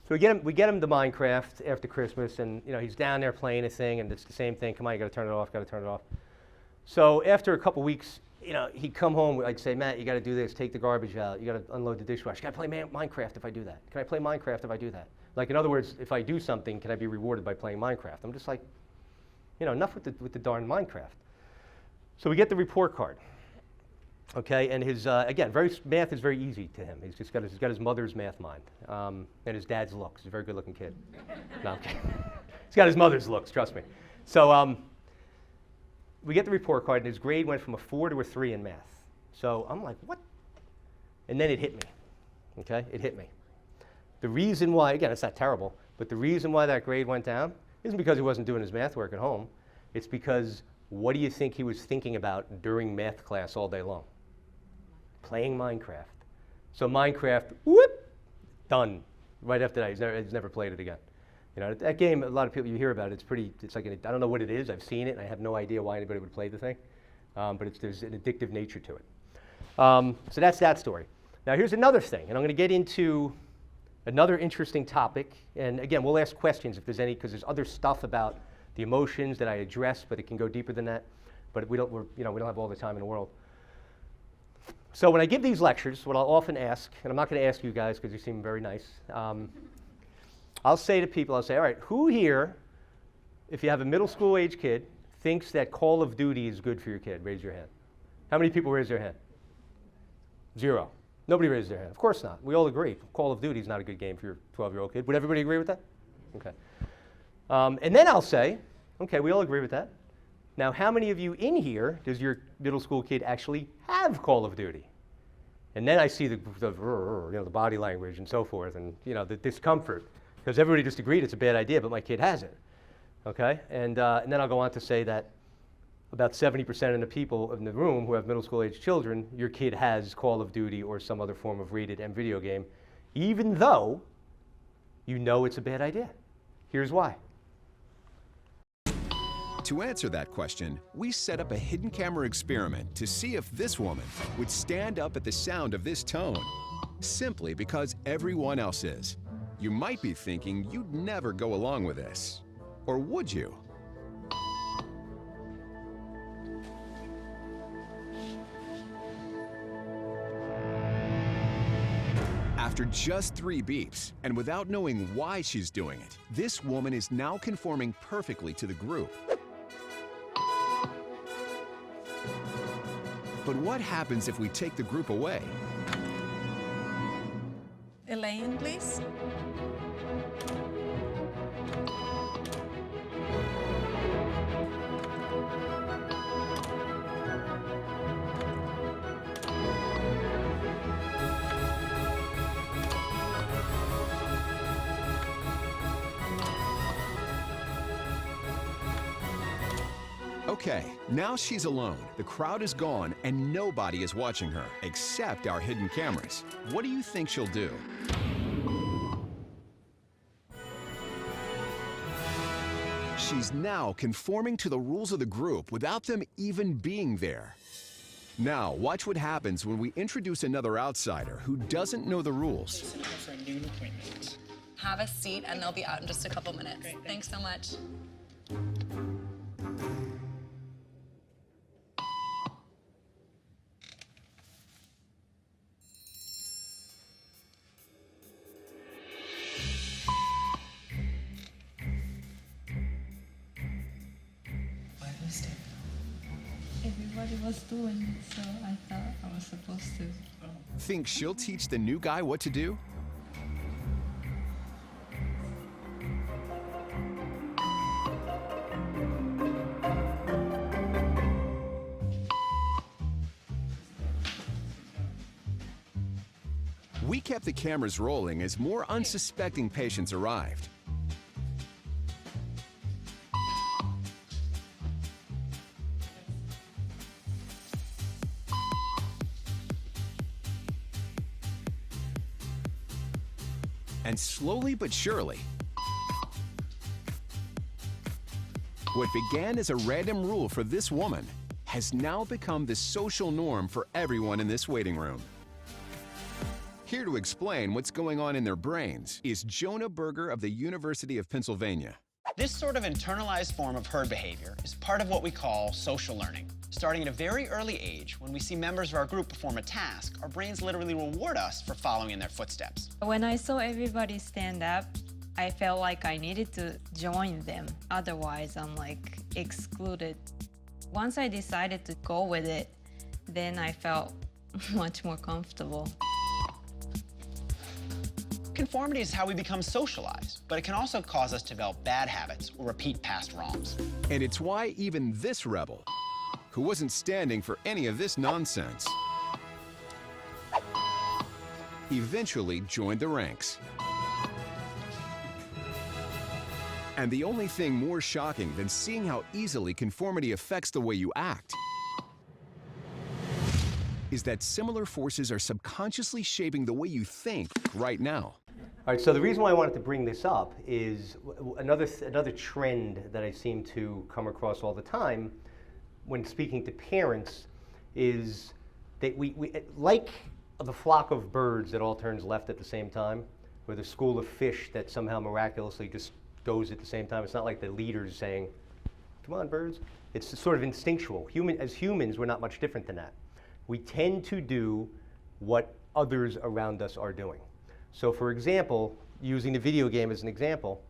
So we get him to Minecraft after Christmas, and he's down there playing a thing, and it's the same thing. Come on, you got to turn it off. So after a couple weeks, he'd come home. I'd say, Matt, you got to do this. Take the garbage out. You got to unload the dishwasher. Can I play Minecraft if I do that? Can I play Minecraft if I do that? Like, in other words, if I do something, can I be rewarded by playing Minecraft? I'm just like, enough with the darn Minecraft. So we get the report card. Okay, and his again, math is very easy to him. He's got his mother's math mind, and his dad's looks. He's a very good-looking kid. No, I'm kidding. He's got his mother's looks. Trust me. So we get the report card, and his grade went from a 4 to a 3 in math. So I'm like, what? And then it hit me. Okay, it hit me. The reason why, again, it's not terrible, but the reason why that grade went down isn't because he wasn't doing his math work at home. It's because what do you think he was thinking about during math class all day long? Playing Minecraft. So Minecraft, whoop, done. Right after that, he's never played it again. That game, a lot of people, you hear about it, it's like, I don't know what it is, I've seen it, and I have no idea why anybody would play the thing, but there's an addictive nature to it. So that's that story. Now here's another thing, and I'm going to get into another interesting topic, and again, we'll ask questions if there's any, because there's other stuff about the emotions that I address, but it can go deeper than that, but we don't have all the time in the world. So when I give these lectures, what I'll often ask, and I'm not going to ask you guys because you seem very nice, I'll say to people, all right, who here, if you have a middle school age kid, thinks that Call of Duty is good for your kid? Raise your hand. How many people raise their hand? 0. Nobody raised their hand. Of course not. We all agree. Call of Duty is not a good game for your 12-year-old kid. Would everybody agree with that? Okay. And then I'll say, okay, we all agree with that. Now, how many of you in here does your middle school kid actually have Call of Duty? And then I see the body language and so forth, and the discomfort, because everybody just agreed it's a bad idea, but my kid has it. Okay, and then I'll go on to say that about 70% of the people in the room who have middle school age children, your kid has Call of Duty or some other form of rated M video game, even though you know it's a bad idea. Here's why. To answer that question, we set up a hidden camera experiment to see if this woman would stand up at the sound of this tone, simply because everyone else is. You might be thinking you'd never go along with this. Or would you? After just 3 beeps, and without knowing why she's doing it, this woman is now conforming perfectly to the group. But what happens if we take the group away? Elaine, please. Okay, now she's alone. The crowd is gone and nobody is watching her, except our hidden cameras. What do you think she'll do? She's now conforming to the rules of the group without them even being there. Now, watch what happens when we introduce another outsider who doesn't know the rules. For a noon appointment. Have a seat and they'll be out in just a couple minutes. Great, thanks so much. Everybody was doing it, so I thought I was supposed to. Think she'll teach the new guy what to do? We kept the cameras rolling as more unsuspecting patients arrived. And slowly but surely, what began as a random rule for this woman has now become the social norm for everyone in this waiting room. Here to explain what's going on in their brains is Jonah Berger of the University of Pennsylvania. This sort of internalized form of herd behavior is part of what we call social learning. Starting at a very early age, when we see members of our group perform a task, our brains literally reward us for following in their footsteps. When I saw everybody stand up, I felt like I needed to join them. Otherwise, I'm like excluded. Once I decided to go with it, then I felt much more comfortable. Conformity is how we become socialized, but it can also cause us to develop bad habits or repeat past wrongs. And it's why even this rebel, who wasn't standing for any of this nonsense, eventually joined the ranks. And the only thing more shocking than seeing how easily conformity affects the way you act is that similar forces are subconsciously shaping the way you think right now. All right, so the reason why I wanted to bring this up is another trend that I seem to come across all the time when speaking to parents is that we like the flock of birds that all turns left at the same time, or the school of fish that somehow miraculously just goes at the same time. It's not like the leader's saying, come on, birds. It's sort of instinctual. As humans, we're not much different than that. We tend to do what others around us are doing. So for example, using the video game as an example,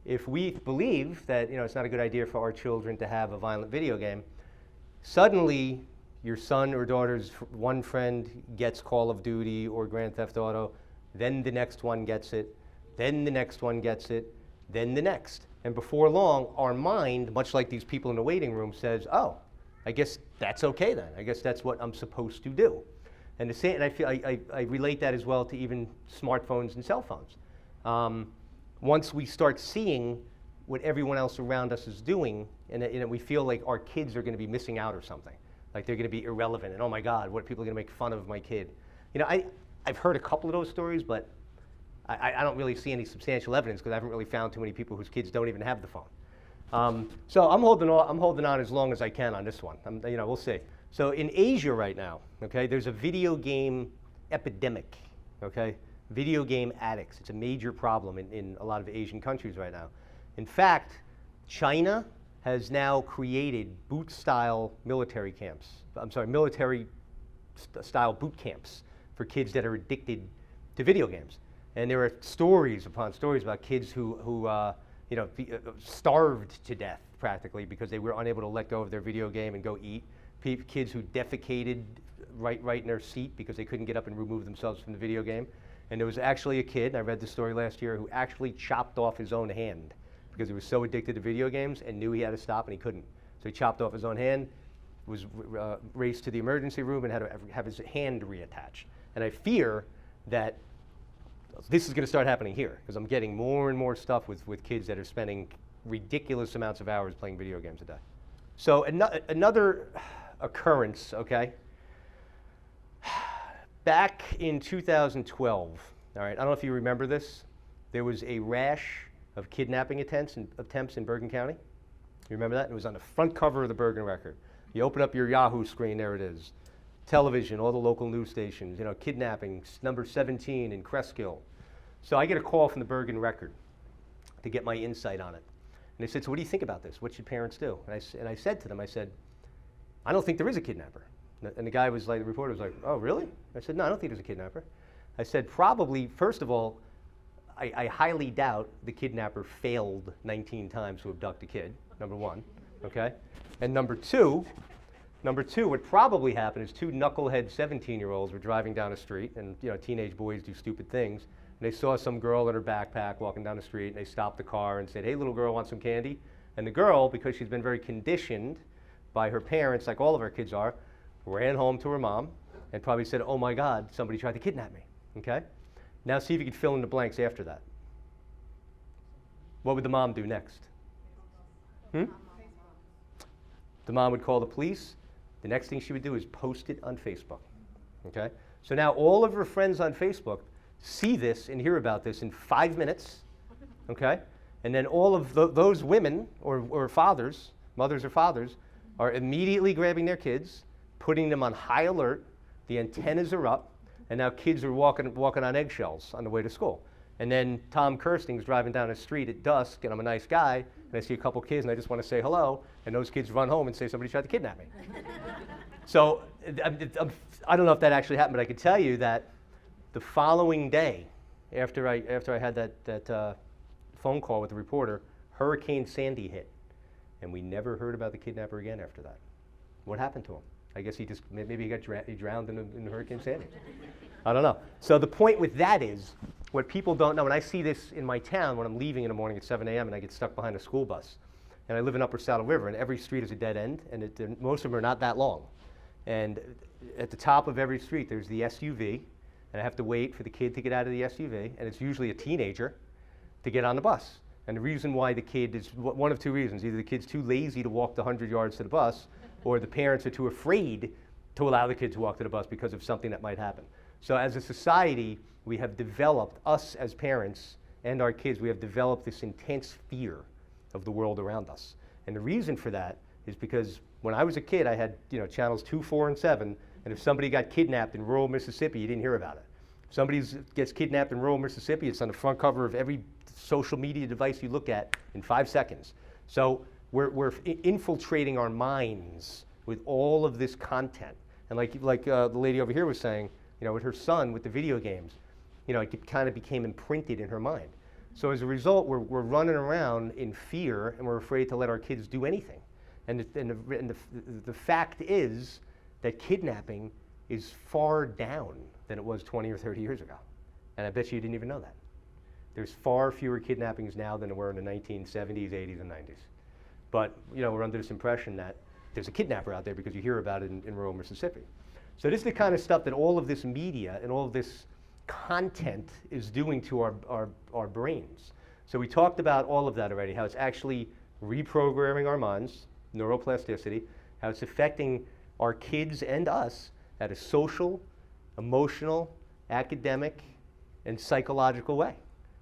if we believe that it's not a good idea for our children to have a violent video game, suddenly your son or daughter's one friend gets Call of Duty or Grand Theft Auto, then the next one gets it, then the next one gets it, then the next. And before long, our mind, much like these people in the waiting room, says, oh, I guess that's okay then. I guess that's what I'm supposed to do. And the same, and I feel I relate that as well to even smartphones and cell phones. Once we start seeing what everyone else around us is doing, and we feel like our kids are going to be missing out or something, like they're going to be irrelevant, and oh my God, what are people going to make fun of my kid? You know, I've heard a couple of those stories, but I don't really see any substantial evidence because I haven't really found too many people whose kids don't even have the phone. So I'm holding on as long as I can on this one. You know, we'll see. So in Asia right now, okay, there's a video game epidemic, okay? Video game addicts. It's a major problem in a lot of Asian countries right now. In fact, China has now created boot-style military camps. Military-style boot camps for kids that are addicted to video games. And there are stories upon stories about kids who you know, starved to death practically because they were unable to let go of their video game and go eat. Kids who defecated right in their seat because they couldn't get up and remove themselves from the video game. And there was actually a kid, and I read this story last year, who actually chopped off his own hand because he was so addicted to video games and knew he had to stop and he couldn't. So he chopped off his own hand, was raced to the emergency room and had to have his hand reattached. And I fear that this is going to start happening here because I'm getting more and more stuff with kids that are spending ridiculous amounts of hours playing video games a day. So another occurrence, okay? Back in 2012, all right, I don't know if you remember this, there was a rash of kidnapping attempts in Bergen County. You remember that? It was on the front cover of the Bergen Record. You open up your Yahoo screen, there it is. Television, all the local news stations, you know, kidnappings, number 17 in Cresskill. So I get a call from the Bergen Record to get my insight on it. And they said, so what do you think about this? What should parents do? And I said to them, I said, I don't think there is a kidnapper. And the guy was like, the reporter was like, oh, really? I said, no, I don't think there's a kidnapper. I said, probably, first of all, I highly doubt the kidnapper failed 19 times to abduct a kid, number one, okay? And number two, what probably happened is two knucklehead 17-year-olds were driving down a street, and you know, teenage boys do stupid things, and they saw some girl in her backpack walking down the street, and they stopped the car and said, hey, little girl, want some candy? And the girl, because she's been very conditioned by her parents, like all of our kids are, ran home to her mom and probably said, oh my God, somebody tried to kidnap me, okay? Now see if you could fill in the blanks after that. What would the mom do next? The mom would call the police. The next thing she would do is post it on Facebook, okay? So now all of her friends on Facebook see this and hear about this in 5 minutes, okay? And then all of those women or fathers, mothers or fathers, are immediately grabbing their kids, putting them on high alert, the antennas are up, and now kids are walking on eggshells on the way to school. And then Tom Kirsting's driving down the street at dusk, and I'm a nice guy, and I see a couple kids, and I just want to say hello, and those kids run home and say somebody tried to kidnap me. So I don't know if that actually happened, but I can tell you that the following day, after I had that phone call with the reporter, Hurricane Sandy hit, and we never heard about the kidnapper again after that. What happened to him? I guess maybe he drowned in Hurricane Sandy. I don't know. So the point with that is, what people don't know, and I see this in my town when I'm leaving in the morning at 7 a.m. and I get stuck behind a school bus. And I live in Upper Saddle River, and every street is a dead end, and most of them are not that long. And at the top of every street, there's the SUV, and I have to wait for the kid to get out of the SUV, and it's usually a teenager, to get on the bus. And the reason why the kid is one of two reasons. Either the kid's too lazy to walk the 100 yards to the bus, or the parents are too afraid to allow the kid to walk to the bus because of something that might happen. So as a society, we have developed, us as parents and our kids, we have developed this intense fear of the world around us. And the reason for that is because when I was a kid, I had channels 2, 4, and 7, and if somebody got kidnapped in rural Mississippi, you didn't hear about it. If somebody gets kidnapped in rural Mississippi, it's on the front cover of every social media device you look at in 5 seconds. So we're infiltrating our minds with all of this content. And like the lady over here was saying, with her son with the video games, it kind of became imprinted in her mind. So as a result, we're running around in fear, and we're afraid to let our kids do anything. And the fact is that kidnapping is far down than it was 20 or 30 years ago. And I bet you didn't even know that. There's far fewer kidnappings now than there were in the 1970s, 80s, and 90s. But we're under this impression that there's a kidnapper out there because you hear about it in rural Mississippi. So this is the kind of stuff that all of this media and all of this content is doing to our brains. So we talked about all of that already, how it's actually reprogramming our minds, neuroplasticity, how it's affecting our kids and us at a social, emotional, academic, and psychological way.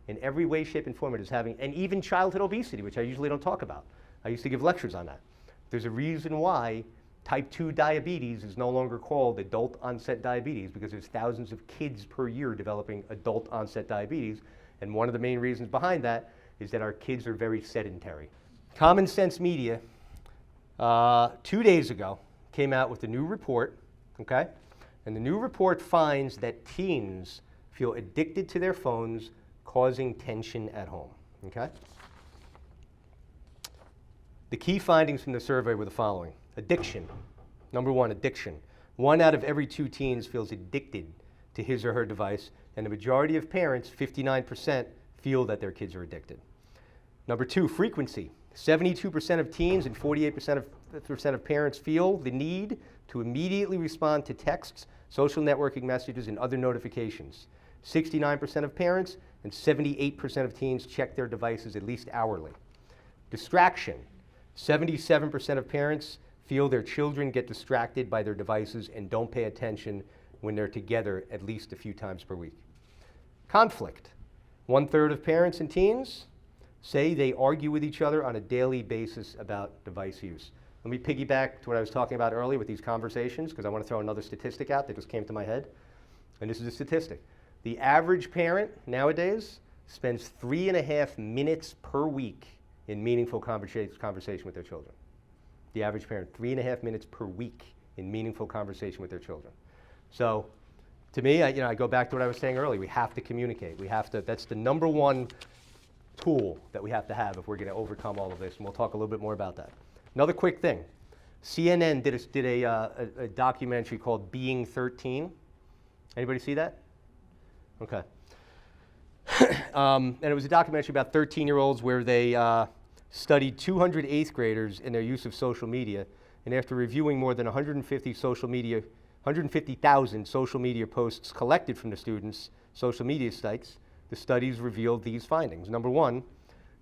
In every way, shape, and form it is having, and even childhood obesity, which I usually don't talk about. I used to give lectures on that. There's a reason why type 2 diabetes is no longer called adult onset diabetes, because there's thousands of kids per year developing adult onset diabetes. And one of the main reasons behind that is that our kids are very sedentary. Common Sense Media, 2 days ago, came out with a new report, okay? And the new report finds that teens feel addicted to their phones, causing tension at home, okay? The key findings from the survey were the following. Addiction. Number one, addiction. 1 out of every 2 teens feels addicted to his or her device, and the majority of parents, 59%, feel that their kids are addicted. Number 2, frequency. 72% of teens and 48% of parents feel the need to immediately respond to texts, social networking messages, and other notifications. 69% of parents and 78% of teens check their devices at least hourly. Distraction. 77% of parents feel their children get distracted by their devices and don't pay attention when they're together at least a few times per week. Conflict. 1/3 of parents and teens say they argue with each other on a daily basis about device use. Let me piggyback to what I was talking about earlier with these conversations, because I want to throw another statistic out that just came to my head. And this is a statistic. The average parent nowadays spends 3.5 minutes per week in meaningful conversation with their children. The average parent, 3.5 minutes per week in meaningful conversation with their children. So, to me, I go back to what I was saying earlier. We have to communicate. That's the number one tool that we have to have if we're going to overcome all of this, and we'll talk a little bit more about that. Another quick thing. CNN did a documentary called Being 13. Anybody see that? Okay. And it was a documentary about 13-year-olds where they studied 200 8th graders in their use of social media, and after reviewing more than 150,000 social media posts collected from the students' social media sites, the studies revealed these findings. Number 1,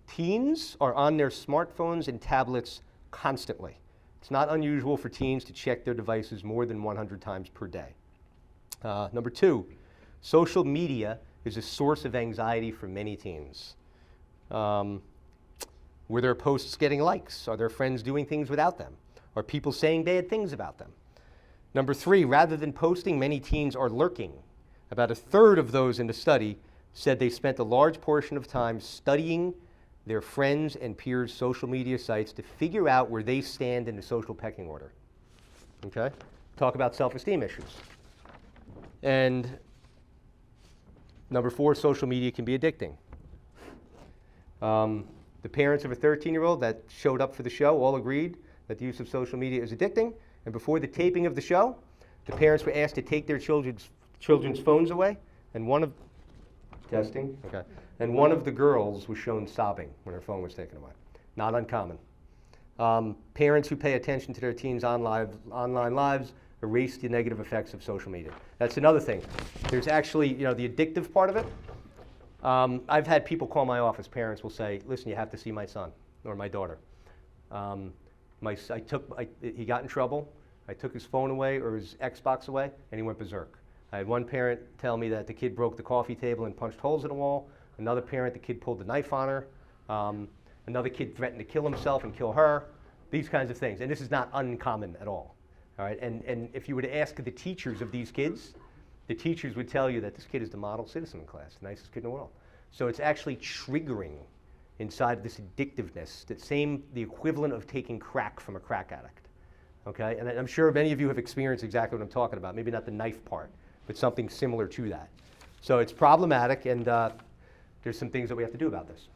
teens are on their smartphones and tablets constantly. It's not unusual for teens to check their devices more than 100 times per day. Number 2, social media is a source of anxiety for many teens. Were their posts getting likes? Are their friends doing things without them? Are people saying bad things about them? Number 3, rather than posting, many teens are lurking. About 1/3 of those in the study said they spent a large portion of time studying their friends' and peers' social media sites to figure out where they stand in the social pecking order. Okay? Talk about self-esteem issues. And number 4, social media can be addicting. The parents of a 13-year-old that showed up for the show all agreed that the use of social media is addicting. And before the taping of the show, the parents were asked to take their children's phones away, and one of the girls was shown sobbing when her phone was taken away. Not uncommon. Parents who pay attention to their teens' online lives erase the negative effects of social media. That's another thing. There's actually, the addictive part of it. I've had people call my office. Parents will say, "Listen, you have to see my son or my daughter. He got in trouble. I took his phone away or his Xbox away, and he went berserk." I had one parent tell me that the kid broke the coffee table and punched holes in the wall. Another parent, the kid pulled the knife on her. Another kid threatened to kill himself and kill her. These kinds of things. And this is not uncommon at all. All right? And if you were to ask the teachers of these kids, the teachers would tell you that this kid is the model citizen in class, the nicest kid in the world. So it's actually triggering inside this addictiveness, the equivalent of taking crack from a crack addict. Okay? And I'm sure many of you have experienced exactly what I'm talking about. Maybe not the knife part, but something similar to that. So it's problematic, and there's some things that we have to do about this.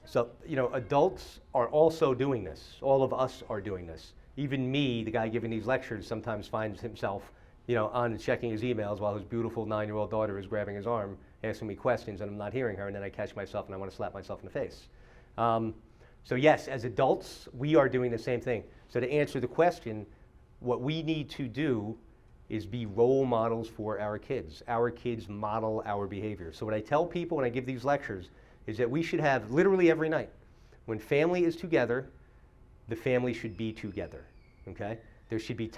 So, adults are also doing this. All of us are doing this. even me, the guy giving these lectures, sometimes finds himself, on checking his emails while his beautiful 9-year-old daughter is grabbing his arm, asking me questions, and I'm not hearing her, and then I catch myself and I want to slap myself in the face. So yes, as adults, we are doing the same thing. So to answer the question, what we need to do is be role models for our kids. Our kids model our behavior. So what I tell people when I give these lectures is that we should have, literally every night, when family is together, the family should be together, okay? There should be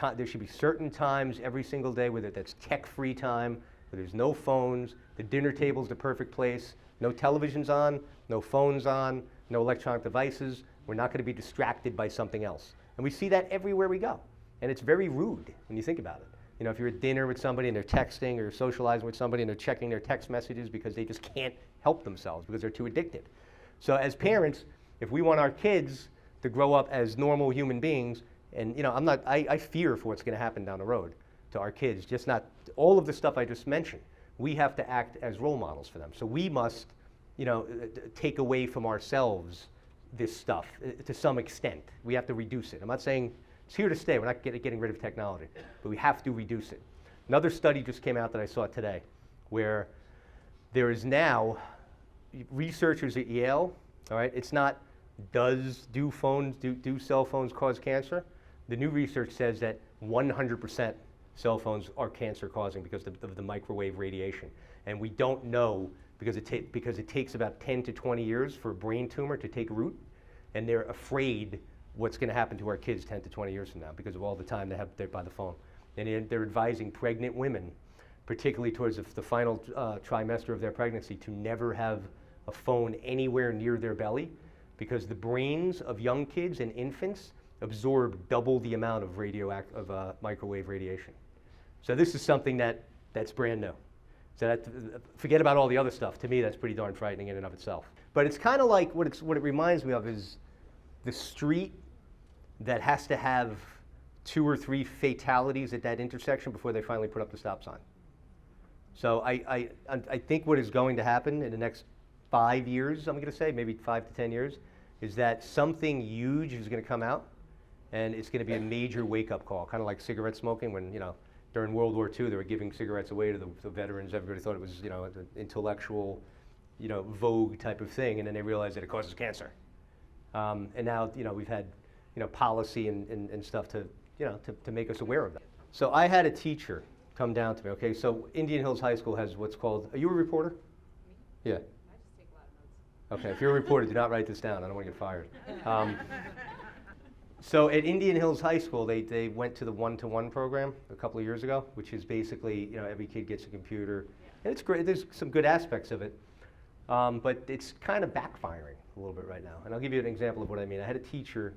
certain times every single day, whether that's tech-free time, where there's no phones, the dinner table's the perfect place, no televisions on, no phones on, no electronic devices. We're not gonna be distracted by something else. And we see that everywhere we go. And it's very rude when you think about it. If you're at dinner with somebody and they're texting, or socializing with somebody and they're checking their text messages because they just can't help themselves because they're too addicted. So as parents, if we want our kids to grow up as normal human beings, and I fear for what's gonna happen down the road to our kids, just not all of the stuff I just mentioned. We have to act as role models for them. So we must, take away from ourselves this stuff to some extent. We have to reduce it. I'm not saying it's here to stay. We're not getting rid of technology, but we have to reduce it. Another study just came out that I saw today where there is now researchers at Yale, all right, it's not do cell phones cause cancer? The new research says that 100% cell phones are cancer causing because of the microwave radiation. And we don't know because it takes about 10 to 20 years for a brain tumor to take root, and they're afraid what's going to happen to our kids 10 to 20 years from now because of all the time they're by the phone. And they're advising pregnant women, particularly towards the final trimester of their pregnancy, to never have a phone anywhere near their belly because the brains of young kids and infants absorb double the amount of microwave radiation. So this is something that's brand new. So forget about all the other stuff. To me, that's pretty darn frightening in and of itself. But it's kind of like what it reminds me of is the street that has to have 2 or 3 fatalities at that intersection before they finally put up the stop sign. So I think what is going to happen in the next 5 years, I'm going to say, maybe 5 to 10 years, is that something huge is going to come out, and it's going to be a major wake-up call, kind of like cigarette smoking when, during World War II, they were giving cigarettes away to the veterans. Everybody thought it was, an intellectual, vogue type of thing, and then they realized that it causes cancer. And now, we've had, policy and stuff to make us aware of that. So I had a teacher come down to me. Okay, so Indian Hills High School has what's called. Are you a reporter? Yeah. Okay, if you're a reporter, do not write this down. I don't want to get fired. So at Indian Hills High School, they went to the OnetoOne program a couple of years ago, which is basically, every kid gets a computer. And it's great. There's some good aspects of it. But it's kind of backfiring a little bit right now. And I'll give you an example of what I mean. I had a teacher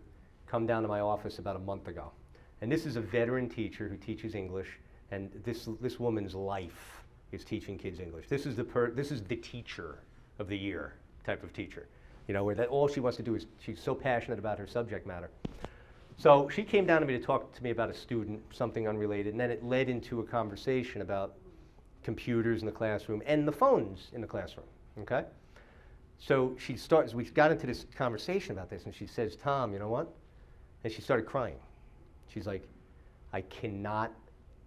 come down to my office about a month ago. And this is a veteran teacher who teaches English. And this woman's life is teaching kids English. This is the teacher of the year type of teacher. Where that all she wants to do is, she's so passionate about her subject matter. So she came down to me to talk to me about a student, something unrelated, and then it led into a conversation about computers in the classroom and the phones in the classroom, okay? So we got into this conversation about this, and she says, Tom, you know what? And she started crying. She's like, I cannot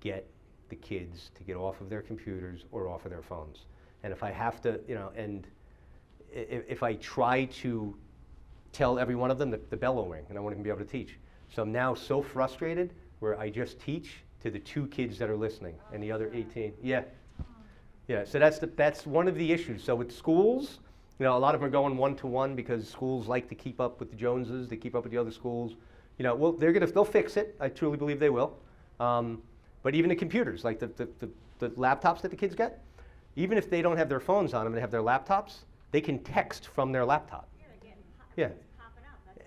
get the kids to get off of their computers or off of their phones. And if I have to, and if I try to tell every one of them, the bell will ring, and I won't even be able to teach. So I'm now so frustrated where I just teach to the 2 kids that are listening, and the other 18. Yeah. So that's one of the issues. So with schools, a lot of them are going one-to-one because schools like to keep up with the Joneses, they keep up with the other schools. Well, they'll fix it. I truly believe they will. But even the computers, like the laptops that the kids get, even if they don't have their phones on them, they have their laptops, they can text from their laptop. Yeah.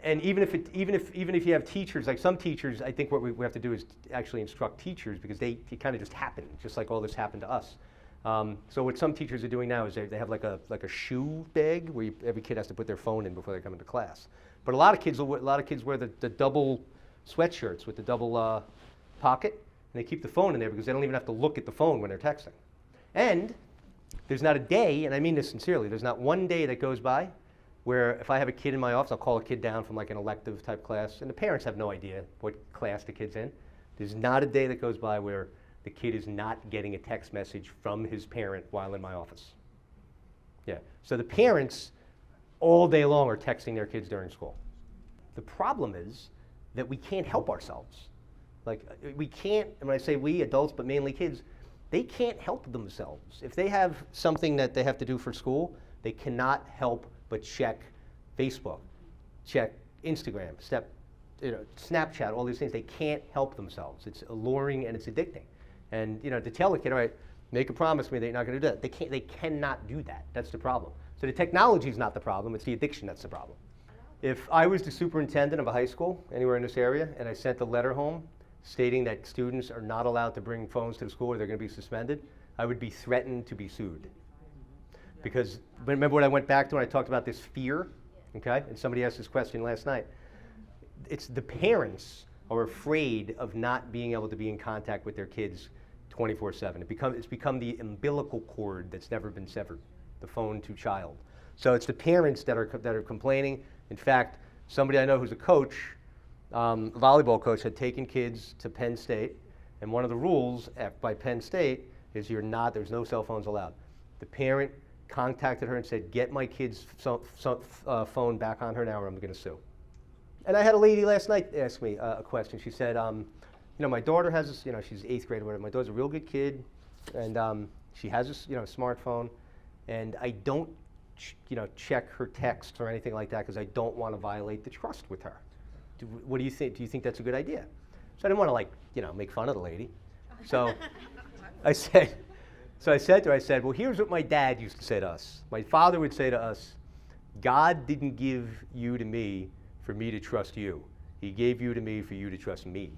And even if you have teachers, like some teachers, I think what we have to do is actually instruct teachers because it kind of just happen, just like all this happened to us. So what some teachers are doing now is they have like a shoe bag where every kid has to put their phone in before they come into class. But a lot of kids wear the double sweatshirts with the double pocket, and they keep the phone in there because they don't even have to look at the phone when they're texting. And there's not a day, and I mean this sincerely, there's not one day that goes by where if I have a kid in my office, I'll call a kid down from like an elective type class, and the parents have no idea what class the kid's in. There's not a day that goes by where the kid is not getting a text message from his parent while in my office. Yeah, so the parents all day long are texting their kids during school. The problem is that we can't help ourselves. Like, we can't, and when I say we, adults, but mainly kids, they can't help themselves. If they have something that they have to do for school, they cannot help but check Facebook, check Instagram, Snapchat, all these things. They can't help themselves. It's alluring and it's addicting. And to tell a kid, all right, make a promise to me that you're not going to do that. They cannot do that. That's the problem. So the technology is not the problem. It's the addiction that's the problem. If I was the superintendent of a high school anywhere in this area and I sent a letter home stating that students are not allowed to bring phones to the school or they're going to be suspended, I would be threatened to be sued. Because remember what I went back to when I talked about this fear, okay? And somebody asked this question last night. It's the parents are afraid of not being able to be in contact with their kids 24/7. It's become the umbilical cord that's never been severed, the phone to child. So it's the parents that are complaining. In fact, somebody I know who's a coach, a volleyball coach, had taken kids to Penn State, and one of the rules by Penn State is there's no cell phones allowed. The parent contacted her and said, get my kid's phone back on her now or I'm going to sue. And I had a lady last night ask me a question. She said, my daughter has this, she's 8th grade or whatever. My daughter's a real good kid, and she has this, smartphone, and I don't, check her texts or anything like that because I don't want to violate the trust with her. What do you think? Do you think that's a good idea? So I didn't want to make fun of the lady. So I said to her, well, here's what my dad used to say to us. My father would say to us, God didn't give you to me for me to trust you. He gave you to me for you to trust me.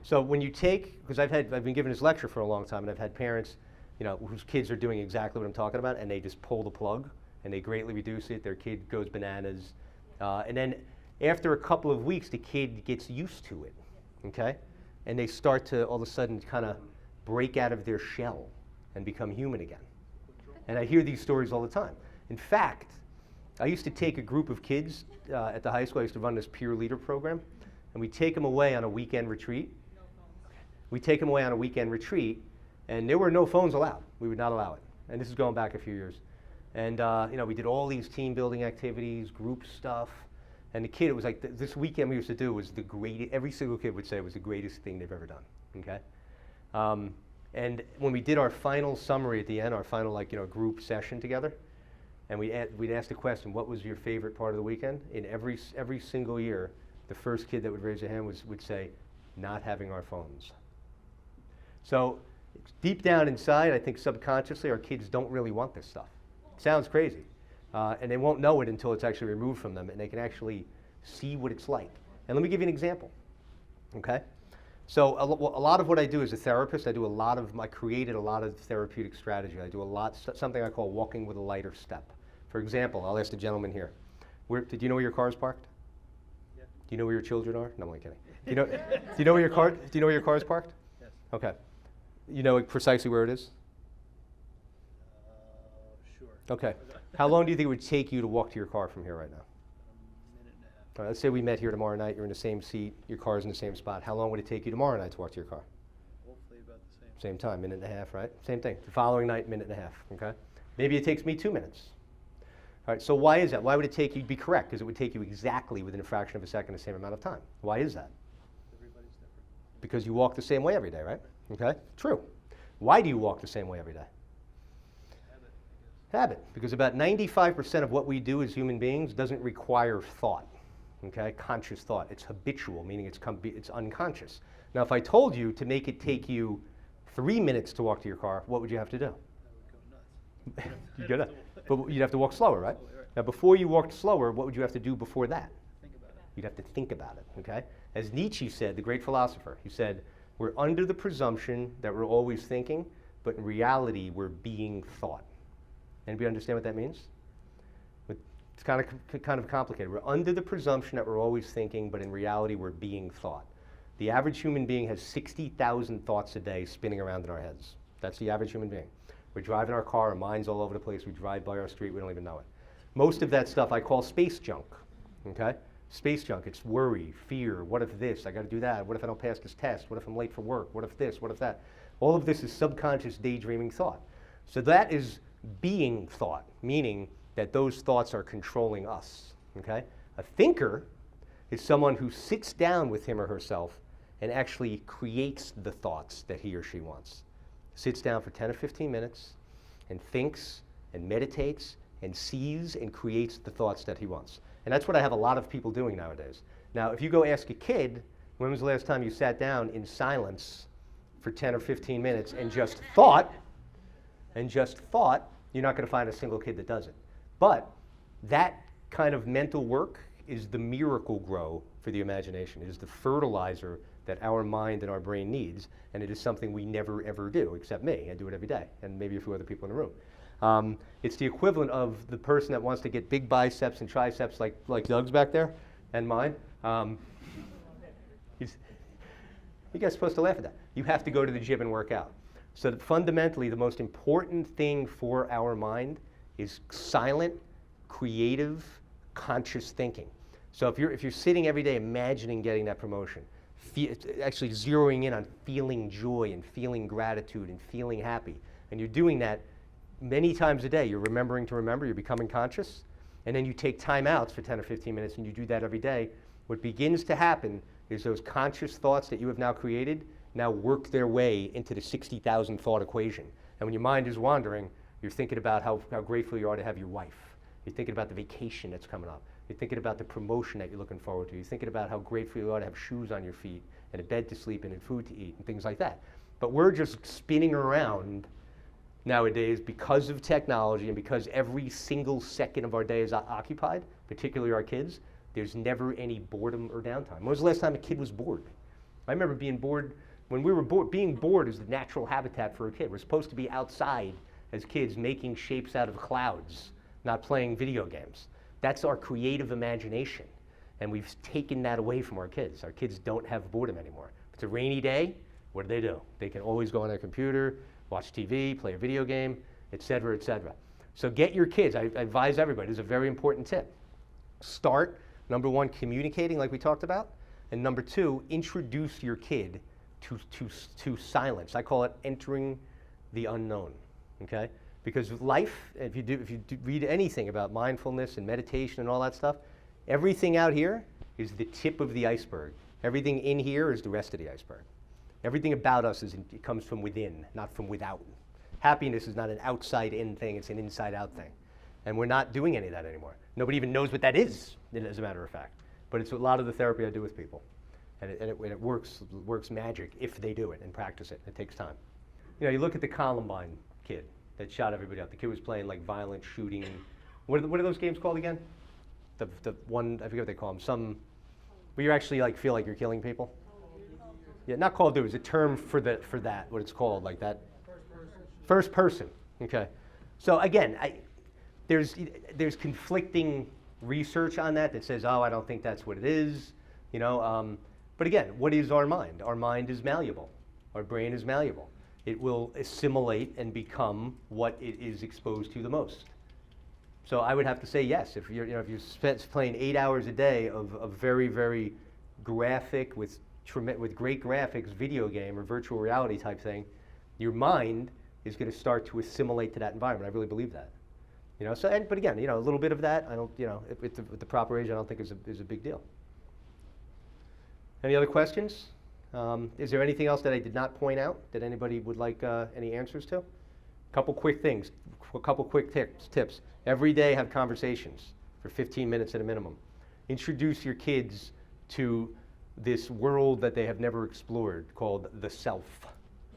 So when you because I've been giving this lecture for a long time, and I've had parents, whose kids are doing exactly what I'm talking about, and they just pull the plug, and they greatly reduce it. Their kid goes bananas, and then after a couple of weeks, the kid gets used to it, okay? And they start to all of a sudden kind of break out of their shell and become human again. And I hear these stories all the time. In fact, I used to take a group of kids at the high school. I used to run this peer leader program, and we take them away on a weekend retreat. And there were no phones allowed. We would not allow it. And this is going back a few years. And we did all these team building activities, group stuff. And the kid, it was like this weekend we used to do was the greatest. Every single kid would say it was the greatest thing they've ever done. Okay. And when we did our final summary at the end, our final group session together, and we'd ask the question, what was your favorite part of the weekend? In every single year, the first kid that would raise their hand would say, not having our phones. So deep down inside, I think subconsciously, our kids don't really want this stuff. It sounds crazy. And they won't know it until it's actually removed from them, and they can actually see what it's like. And let me give you an example, okay? So a lot of what I do as a therapist, I created a lot of therapeutic strategy. I do something I call walking with a lighter step. For example, I'll ask the gentleman here, did you know where your car is parked? Yeah. Do you know where your children are? No, I'm only kidding. Do you know where your car is parked? Yes. Okay. You know precisely where it is? Sure. Okay. How long do you think it would take you to walk to your car from here right now? A minute and a half. All right, let's say we met here tomorrow night, you're in the same seat, your car's in the same spot. How long would it take you tomorrow night to walk to your car? Hopefully about the same. Same time, minute and a half, right? Same thing. The following night, minute and a half, okay? Maybe it takes me 2 minutes. All right, so why is that? Why would it take you, be correct, because it would take you exactly within a fraction of a second the same amount of time. Why is that? Everybody's different. Because you walk the same way every day, right? Okay, true. Why do you walk the same way every day? Habit, because about 95% of what we do as human beings doesn't require thought, okay, conscious thought. It's habitual, meaning it's unconscious. Now, if I told you to make it take you 3 minutes to walk to your car, what would you have to do? I would go nuts. You'd go nuts. But you'd have to walk slower, right? Now, before you walked slower, what would you have to do before that? Think about it. You'd have to think about it, okay? As Nietzsche said, the great philosopher, he said, we're under the presumption that we're always thinking, but in reality, we're being thought. Anybody understand what that means? It's kind of complicated. We're under the presumption that we're always thinking, but in reality, we're being thought. The average human being has 60,000 thoughts a day spinning around in our heads. That's the average human being. We're driving our car, our mind's all over the place. We drive by our street, we don't even know it. Most of that stuff I call space junk, okay? Space junk, it's worry, fear, what if this, I gotta do that, what if I don't pass this test, what if I'm late for work, what if this, what if that? All of this is subconscious daydreaming thought. So that is being thought, meaning that those thoughts are controlling us, okay? A thinker is someone who sits down with him or herself and actually creates the thoughts that he or she wants. Sits down for 10 or 15 minutes and thinks and meditates and sees and creates the thoughts that he wants. And that's what I have a lot of people doing nowadays. Now, if you go ask a kid, when was the last time you sat down in silence for 10 or 15 minutes and just thought, you're not going to find a single kid that does it. But that kind of mental work is the miracle grow for the imagination. It is the fertilizer that our mind and our brain needs, and it is something we never ever do, except me. I do it every day, and maybe a few other people in the room. It's the equivalent of the person that wants to get big biceps and triceps like Doug's back there, and mine. You guys are supposed to laugh at that. You have to go to the gym and work out. So that fundamentally, the most important thing for our mind is silent, creative, conscious thinking. So if you're sitting every day imagining getting that promotion, actually zeroing in on feeling joy and feeling gratitude and feeling happy, and you're doing that many times a day, you're remembering to remember, you're becoming conscious, and then you take time outs for 10 or 15 minutes and you do that every day, what begins to happen is those conscious thoughts that you have now created now work their way into the 60,000 thought equation. And when your mind is wandering, you're thinking about how grateful you are to have your wife. You're thinking about the vacation that's coming up. You're thinking about the promotion that you're looking forward to. You're thinking about how grateful you are to have shoes on your feet and a bed to sleep in and food to eat and things like that. But we're just spinning around nowadays because of technology and because every single second of our day is occupied, particularly our kids. There's never any boredom or downtime. When was the last time a kid was bored? I remember being bored when we were bored. Being bored is the natural habitat for a kid. We're supposed to be outside as kids making shapes out of clouds, not playing video games. That's our creative imagination. And we've taken that away from our kids. Our kids don't have boredom anymore. If it's a rainy day, what do? They can always go on their computer, watch TV, play a video game, et cetera, et cetera. So get your kids. I advise everybody. This is a very important tip. Start, number one, communicating like we talked about. And number two, introduce your kid to silence. I call it entering the unknown, okay? Because life, if you read anything about mindfulness and meditation and all that stuff, everything out here is the tip of the iceberg. Everything in here is the rest of the iceberg. Everything about us it comes from within, not from without. Happiness is not an outside-in thing, it's an inside-out thing. And we're not doing any of that anymore. Nobody even knows what that is, as a matter of fact. But it's a lot of the therapy I do with people. And it works magic if they do it and practice it. It takes time. You know, you look at the Columbine kid that shot everybody up. The kid was playing like violent shooting. What are those games called again? The one, I forget what they call them. Where you actually like feel like you're killing people. Yeah, not Call of Duty. It's a term for that. What it's called, like that. First person. Okay. So again, there's conflicting research on that says, oh, I don't think that's what it is. You know. But again, what is our mind? Our mind is malleable. Our brain is malleable. It will assimilate and become what it is exposed to the most. So I would have to say yes. If you're spent playing 8 hours a day of a very, very graphic with great graphics video game or virtual reality type thing, your mind is going to start to assimilate to that environment. I really believe that. You know. So, but again, a little bit of that. I don't. At the proper age, I don't think is a big deal. Any other questions? Is there anything else that I did not point out that anybody would like any answers to? Couple quick things, a couple quick tips. Every day have conversations for 15 minutes at a minimum. Introduce your kids to this world that they have never explored called the self,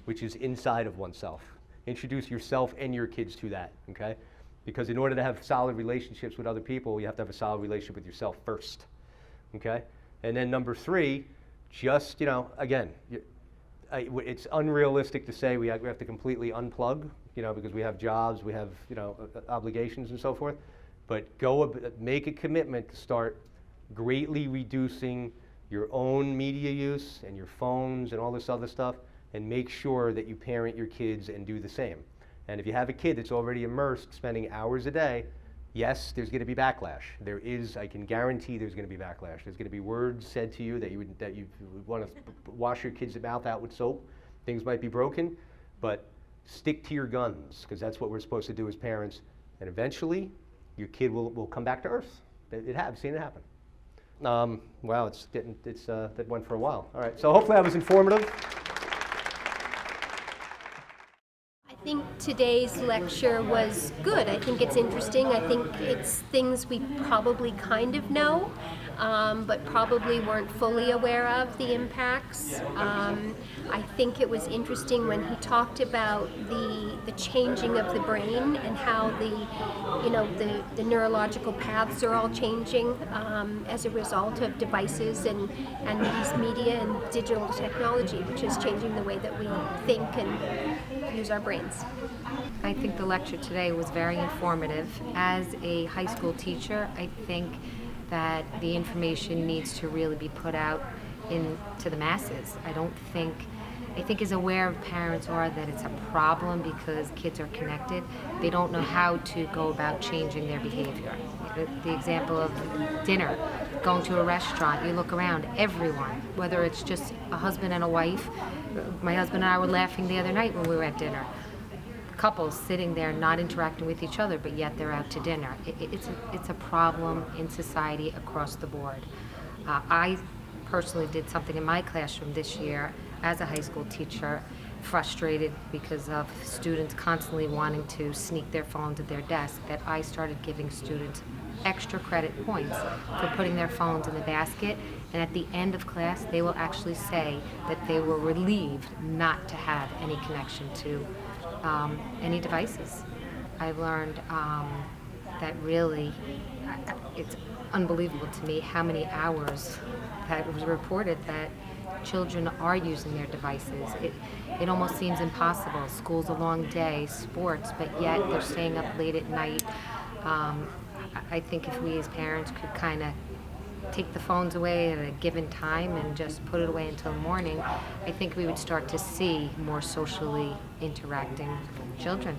which is inside of oneself. Introduce yourself and your kids to that, okay? Because in order to have solid relationships with other people, you have to have a solid relationship with yourself first, okay? And then number three, just, again, it's unrealistic to say we have to completely unplug, because we have jobs, we have, obligations and so forth. But make a commitment to start greatly reducing your own media use and your phones and all this other stuff, and make sure that you parent your kids and do the same. And if you have a kid that's already immersed, spending hours a day, Yes, there's going to be backlash. There is, I can guarantee there's going to be backlash. There's going to be words said to you that you want to wash your kids' mouth out with soap. Things might be broken, but stick to your guns, because that's what we're supposed to do as parents. And eventually, your kid will come back to earth. I've seen it happen. Wow, that went for a while. All right, so hopefully I was informative. I think today's lecture was good. I think it's interesting. I think it's things we probably kind of know, but probably weren't fully aware of the impacts. I think it was interesting when he talked about the changing of the brain and how the neurological paths are all changing as a result of devices and these media and digital technology, which is changing the way that we think and use our brains. I think the lecture today was very informative. As a high school teacher, I think that the information needs to really be put out into the masses. I think as aware of parents are that it's a problem because kids are connected, they don't know how to go about changing their behavior. The example of dinner, going to a restaurant, you look around, everyone, whether it's just a husband and a wife. My husband and I were laughing the other night when we were at dinner. Couples sitting there not interacting with each other, but yet they're out to dinner. It's a problem in society across the board. I personally did something in my classroom this year as a high school teacher, frustrated because of students constantly wanting to sneak their phones at their desk, that I started giving students extra credit points for putting their phones in the basket, and at the end of class they will actually say that they were relieved not to have any connection to any devices. I learned that really it's unbelievable to me how many hours that was reported that children are using their devices. It almost seems impossible. School's a long day, sports, but yet they're staying up late at night. I think if we as parents could kind of take the phones away at a given time and just put it away until morning, I think we would start to see more socially interacting children.